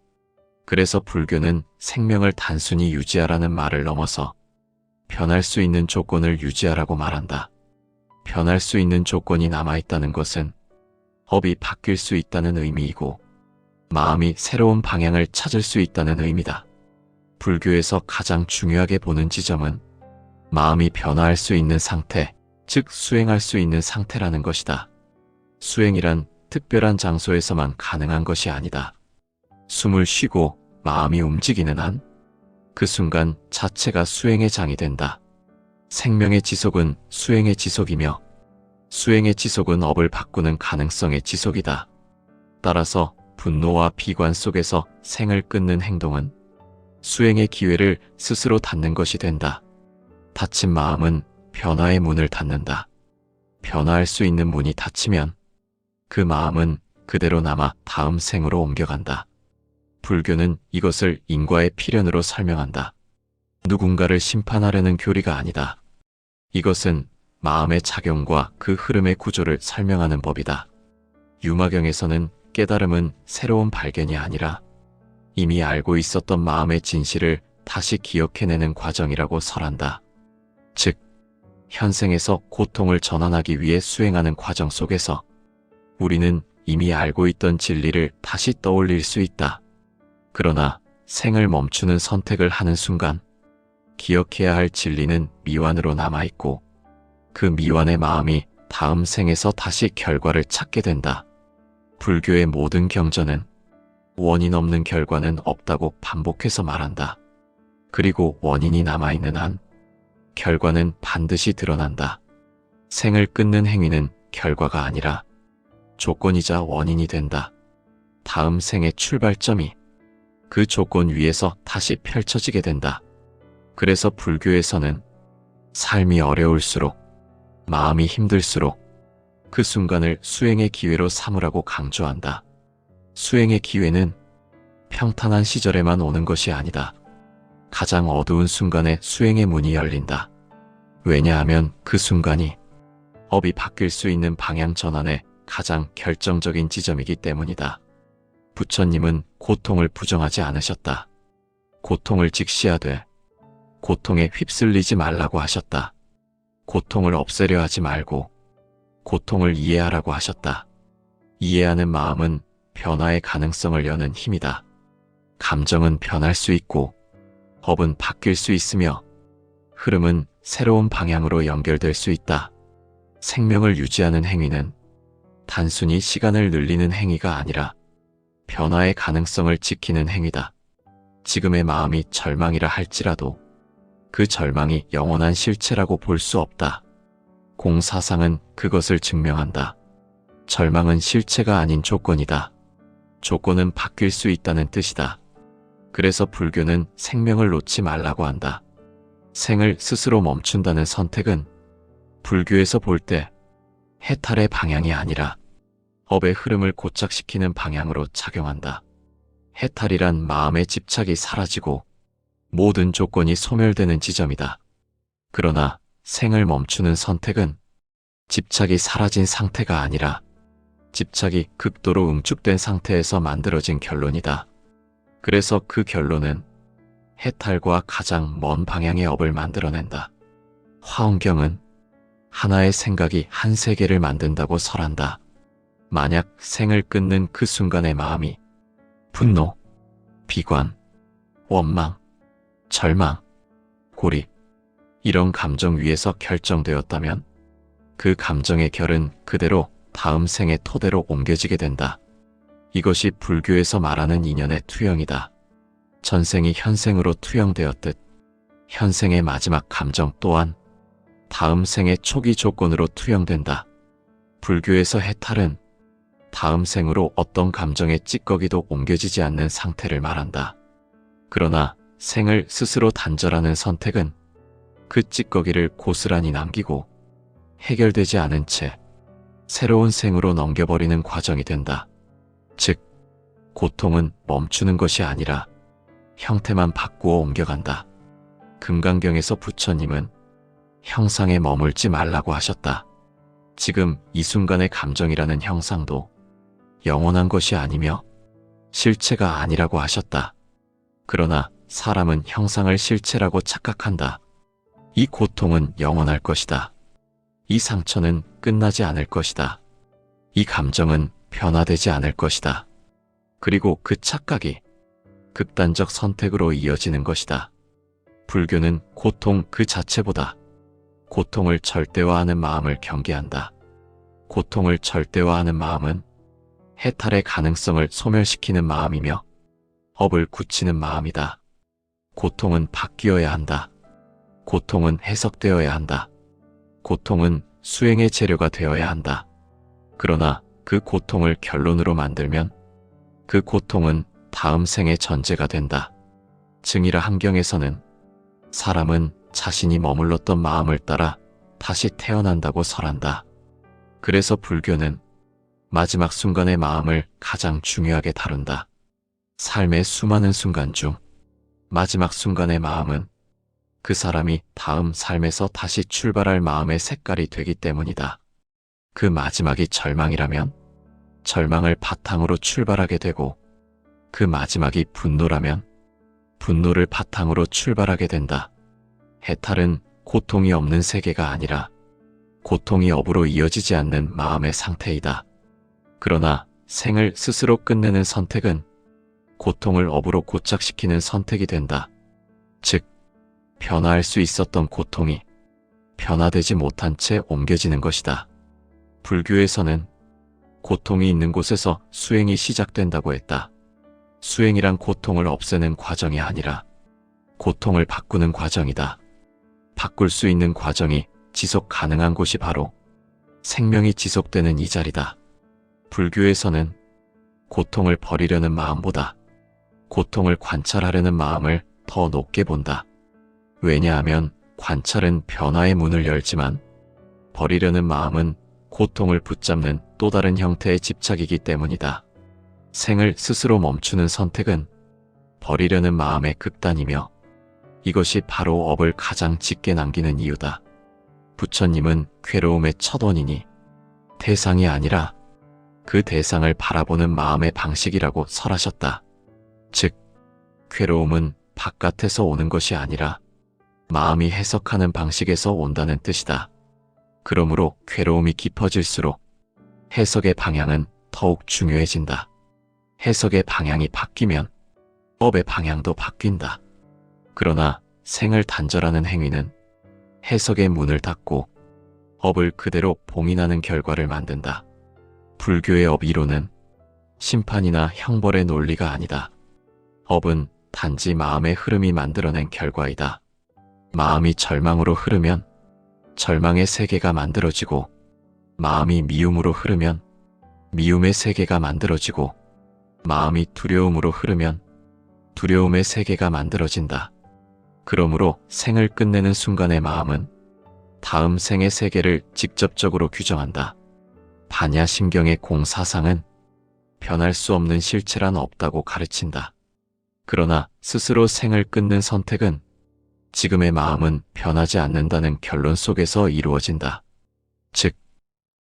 그래서 불교는 생명을 단순히 유지하라는 말을 넘어서 변할 수 있는 조건을 유지하라고 말한다. 변할 수 있는 조건이 남아있다는 것은 업이 바뀔 수 있다는 의미이고 마음이 새로운 방향을 찾을 수 있다는 의미다. 불교에서 가장 중요하게 보는 지점은 마음이 변화할 수 있는 상태, 즉 수행할 수 있는 상태라는 것이다. 수행이란 특별한 장소에서만 가능한 것이 아니다. 숨을 쉬고 마음이 움직이는 한 그 순간 자체가 수행의 장이 된다. 생명의 지속은 수행의 지속이며 수행의 지속은 업을 바꾸는 가능성의 지속이다. 따라서 분노와 비관 속에서 생을 끊는 행동은 수행의 기회를 스스로 닫는 것이 된다. 닫힌 마음은 변화의 문을 닫는다. 변화할 수 있는 문이 닫히면 그 마음은 그대로 남아 다음 생으로 옮겨간다. 불교는 이것을 인과의 필연으로 설명한다. 누군가를 심판하려는 교리가 아니다. 이것은 마음의 작용과 그 흐름의 구조를 설명하는 법이다. 유마경에서는 깨달음은 새로운 발견이 아니라 이미 알고 있었던 마음의 진실을 다시 기억해내는 과정이라고 설한다. 즉, 현생에서 고통을 전환하기 위해 수행하는 과정 속에서 우리는 이미 알고 있던 진리를 다시 떠올릴 수 있다. 그러나 생을 멈추는 선택을 하는 순간 기억해야 할 진리는 미완으로 남아있고 그 미완의 마음이 다음 생에서 다시 결과를 찾게 된다. 불교의 모든 경전은 원인 없는 결과는 없다고 반복해서 말한다. 그리고 원인이 남아있는 한 결과는 반드시 드러난다. 생을 끊는 행위는 결과가 아니라 조건이자 원인이 된다. 다음 생의 출발점이 그 조건 위에서 다시 펼쳐지게 된다. 그래서 불교에서는 삶이 어려울수록, 마음이 힘들수록 그 순간을 수행의 기회로 삼으라고 강조한다. 수행의 기회는 평탄한 시절에만 오는 것이 아니다. 가장 어두운 순간에 수행의 문이 열린다. 왜냐하면 그 순간이 업이 바뀔 수 있는 방향 전환의 가장 결정적인 지점이기 때문이다. 부처님은 고통을 부정하지 않으셨다. 고통을 직시하되 고통에 휩쓸리지 말라고 하셨다. 고통을 없애려 하지 말고 고통을 이해하라고 하셨다. 이해하는 마음은 변화의 가능성을 여는 힘이다. 감정은 변할 수 있고 법은 바뀔 수 있으며 흐름은 새로운 방향으로 연결될 수 있다. 생명을 유지하는 행위는 단순히 시간을 늘리는 행위가 아니라 변화의 가능성을 지키는 행위다. 지금의 마음이 절망이라 할지라도 그 절망이 영원한 실체라고 볼 수 없다. 공사상은 그것을 증명한다. 절망은 실체가 아닌 조건이다. 조건은 바뀔 수 있다는 뜻이다. 그래서 불교는 생명을 놓지 말라고 한다. 생을 스스로 멈춘다는 선택은 불교에서 볼 때 해탈의 방향이 아니라 업의 흐름을 고착시키는 방향으로 작용한다. 해탈이란 마음의 집착이 사라지고 모든 조건이 소멸되는 지점이다. 그러나 생을 멈추는 선택은 집착이 사라진 상태가 아니라 집착이 극도로 응축된 상태에서 만들어진 결론이다. 그래서 그 결론은 해탈과 가장 먼 방향의 업을 만들어낸다. 화엄경은 하나의 생각이 한 세계를 만든다고 설한다. 만약 생을 끊는 그 순간의 마음이 분노, 비관, 원망, 절망, 고립, 이런 감정 위에서 결정되었다면 그 감정의 결은 그대로 다음 생의 토대로 옮겨지게 된다. 이것이 불교에서 말하는 인연의 투영이다. 전생이 현생으로 투영되었듯 현생의 마지막 감정 또한 다음 생의 초기 조건으로 투영된다. 불교에서 해탈은 다음 생으로 어떤 감정의 찌꺼기도 옮겨지지 않는 상태를 말한다. 그러나 생을 스스로 단절하는 선택은 그 찌꺼기를 고스란히 남기고 해결되지 않은 채 새로운 생으로 넘겨버리는 과정이 된다. 즉, 고통은 멈추는 것이 아니라 형태만 바꾸어 옮겨간다. 금강경에서 부처님은 형상에 머물지 말라고 하셨다. 지금 이 순간의 감정이라는 형상도 영원한 것이 아니며 실체가 아니라고 하셨다. 그러나 사람은 형상을 실체라고 착각한다. 이 고통은 영원할 것이다. 이 상처는 끝나지 않을 것이다. 이 감정은 변화되지 않을 것이다. 그리고 그 착각이 극단적 선택으로 이어지는 것이다. 불교는 고통 그 자체보다 고통을 절대화하는 마음을 경계한다. 고통을 절대화하는 마음은 해탈의 가능성을 소멸시키는 마음이며 업을 굳히는 마음이다. 고통은 바뀌어야 한다. 고통은 해석되어야 한다. 고통은 수행의 재료가 되어야 한다. 그러나 그 고통을 결론으로 만들면 그 고통은 다음 생의 전제가 된다. 증이라 함경에서는 사람은 자신이 머물렀던 마음을 따라 다시 태어난다고 설한다. 그래서 불교는 마지막 순간의 마음을 가장 중요하게 다룬다. 삶의 수많은 순간 중 마지막 순간의 마음은 그 사람이 다음 삶에서 다시 출발할 마음의 색깔이 되기 때문이다. 그 마지막이 절망이라면 절망을 바탕으로 출발하게 되고 그 마지막이 분노라면 분노를 바탕으로 출발하게 된다. 해탈은 고통이 없는 세계가 아니라 고통이 업으로 이어지지 않는 마음의 상태이다. 그러나 생을 스스로 끝내는 선택은 고통을 업으로 고착시키는 선택이 된다. 즉, 변화할 수 있었던 고통이 변화되지 못한 채 옮겨지는 것이다. 불교에서는 고통이 있는 곳에서 수행이 시작된다고 했다. 수행이란 고통을 없애는 과정이 아니라 고통을 바꾸는 과정이다. 바꿀 수 있는 과정이 지속 가능한 곳이 바로 생명이 지속되는 이 자리다. 불교에서는 고통을 버리려는 마음보다 고통을 관찰하려는 마음을 더 높게 본다. 왜냐하면 관찰은 변화의 문을 열지만 버리려는 마음은 고통을 붙잡는 또 다른 형태의 집착이기 때문이다. 생을 스스로 멈추는 선택은 버리려는 마음의 극단이며 이것이 바로 업을 가장 짙게 남기는 이유다. 부처님은 괴로움의 첫 원인이 대상이 아니라 그 대상을 바라보는 마음의 방식이라고 설하셨다. 즉, 괴로움은 바깥에서 오는 것이 아니라 마음이 해석하는 방식에서 온다는 뜻이다. 그러므로 괴로움이 깊어질수록 해석의 방향은 더욱 중요해진다. 해석의 방향이 바뀌면 업의 방향도 바뀐다. 그러나 생을 단절하는 행위는 해석의 문을 닫고 업을 그대로 봉인하는 결과를 만든다. 불교의 업 이론은 심판이나 형벌의 논리가 아니다. 업은 단지 마음의 흐름이 만들어낸 결과이다. 마음이 절망으로 흐르면 절망의 세계가 만들어지고 마음이 미움으로 흐르면 미움의 세계가 만들어지고 마음이 두려움으로 흐르면 두려움의 세계가 만들어진다. 그러므로 생을 끝내는 순간의 마음은 다음 생의 세계를 직접적으로 규정한다. 반야심경의 공사상은 변할 수 없는 실체란 없다고 가르친다. 그러나 스스로 생을 끊는 선택은 지금의 마음은 변하지 않는다는 결론 속에서 이루어진다. 즉,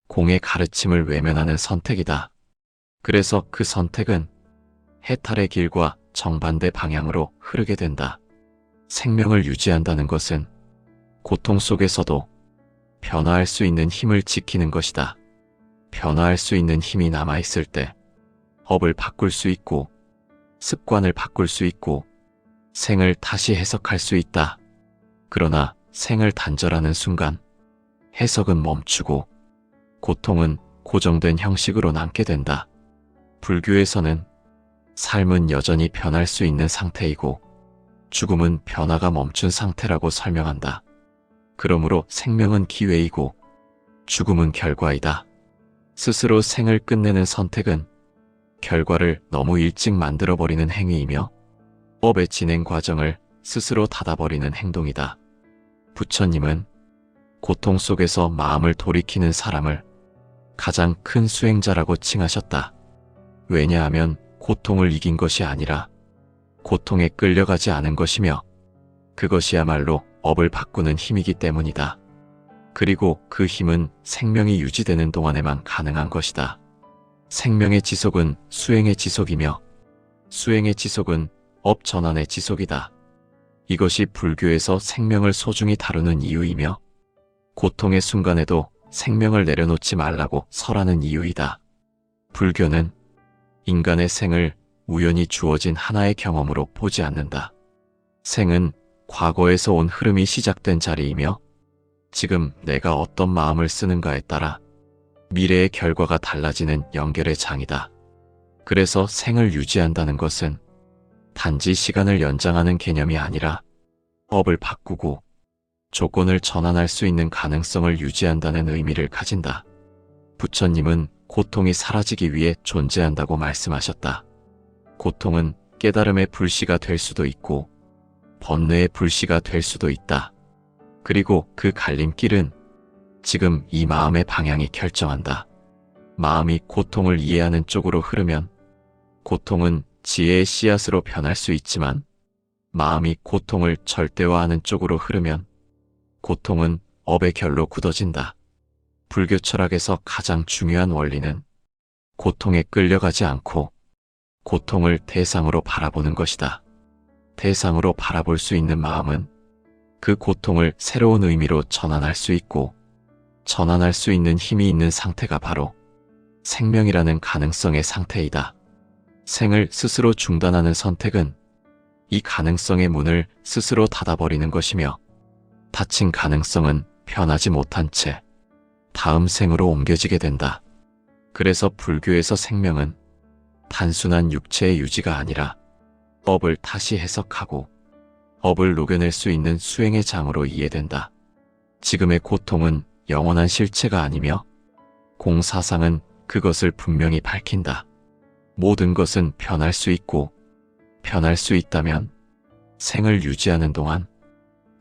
공의 가르침을 외면하는 선택이다. 그래서 그 선택은 해탈의 길과 정반대 방향으로 흐르게 된다. 생명을 유지한다는 것은 고통 속에서도 변화할 수 있는 힘을 지키는 것이다. 변화할 수 있는 힘이 남아있을 때 업을 바꿀 수 있고 습관을 바꿀 수 있고 생을 다시 해석할 수 있다. 그러나 생을 단절하는 순간 해석은 멈추고 고통은 고정된 형식으로 남게 된다. 불교에서는 삶은 여전히 변할 수 있는 상태이고 죽음은 변화가 멈춘 상태라고 설명한다. 그러므로 생명은 기회이고 죽음은 결과이다. 스스로 생을 끝내는 선택은 결과를 너무 일찍 만들어버리는 행위이며 업의 진행 과정을 스스로 닫아버리는 행동이다. 부처님은 고통 속에서 마음을 돌이키는 사람을 가장 큰 수행자라고 칭하셨다. 왜냐하면 고통을 이긴 것이 아니라 고통에 끌려가지 않은 것이며 그것이야말로 업을 바꾸는 힘이기 때문이다. 그리고 그 힘은 생명이 유지되는 동안에만 가능한 것이다. 생명의 지속은 수행의 지속이며 수행의 지속은 업 전환의 지속이다. 이것이 불교에서 생명을 소중히 다루는 이유이며 고통의 순간에도 생명을 내려놓지 말라고 설하는 이유이다. 불교는 인간의 생을 우연히 주어진 하나의 경험으로 보지 않는다. 생은 과거에서 온 흐름이 시작된 자리이며 지금 내가 어떤 마음을 쓰는가에 따라 미래의 결과가 달라지는 연결의 장이다. 그래서 생을 유지한다는 것은 단지 시간을 연장하는 개념이 아니라 업을 바꾸고 조건을 전환할 수 있는 가능성을 유지한다는 의미를 가진다. 부처님은 고통이 사라지기 위해 존재한다고 말씀하셨다. 고통은 깨달음의 불씨가 될 수도 있고 번뇌의 불씨가 될 수도 있다. 그리고 그 갈림길은 지금 이 마음의 방향이 결정한다. 마음이 고통을 이해하는 쪽으로 흐르면 고통은 지혜의 씨앗으로 변할 수 있지만 마음이 고통을 절대화하는 쪽으로 흐르면 고통은 업의 결로 굳어진다. 불교 철학에서 가장 중요한 원리는 고통에 끌려가지 않고 고통을 대상으로 바라보는 것이다. 대상으로 바라볼 수 있는 마음은 그 고통을 새로운 의미로 전환할 수 있고 전환할 수 있는 힘이 있는 상태가 바로 생명이라는 가능성의 상태이다. 생을 스스로 중단하는 선택은 이 가능성의 문을 스스로 닫아버리는 것이며 닫힌 가능성은 변하지 못한 채 다음 생으로 옮겨지게 된다. 그래서 불교에서 생명은 단순한 육체의 유지가 아니라 업을 다시 해석하고 업을 녹여낼 수 있는 수행의 장으로 이해된다. 지금의 고통은 영원한 실체가 아니며 공사상은 그것을 분명히 밝힌다. 모든 것은 변할 수 있고 변할 수 있다면 생을 유지하는 동안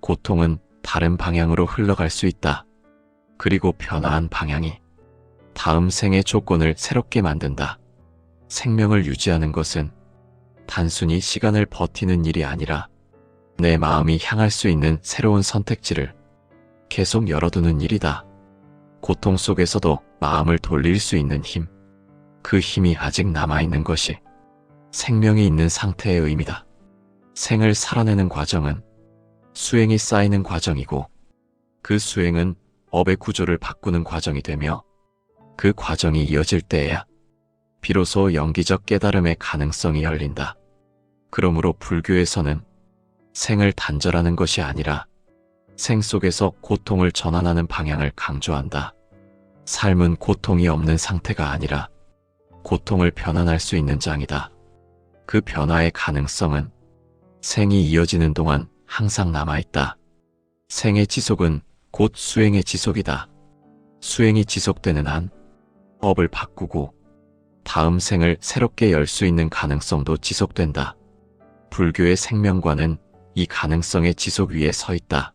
고통은 다른 방향으로 흘러갈 수 있다. 그리고 변화한 방향이 다음 생의 조건을 새롭게 만든다. 생명을 유지하는 것은 단순히 시간을 버티는 일이 아니라 내 마음이 향할 수 있는 새로운 선택지를 계속 열어두는 일이다. 고통 속에서도 마음을 돌릴 수 있는 힘, 그 힘이 아직 남아있는 것이 생명이 있는 상태의 의미다. 생을 살아내는 과정은 수행이 쌓이는 과정이고 그 수행은 업의 구조를 바꾸는 과정이 되며 그 과정이 이어질 때에야 비로소 영기적 깨달음의 가능성이 열린다. 그러므로 불교에서는 생을 단절하는 것이 아니라 생 속에서 고통을 전환하는 방향을 강조한다. 삶은 고통이 없는 상태가 아니라 고통을 변환할 수 있는 장이다. 그 변화의 가능성은 생이 이어지는 동안 항상 남아있다. 생의 지속은 곧 수행의 지속이다. 수행이 지속되는 한 업을 바꾸고 다음 생을 새롭게 열 수 있는 가능성도 지속된다. 불교의 생명관은 이 가능성의 지속 위에 서 있다.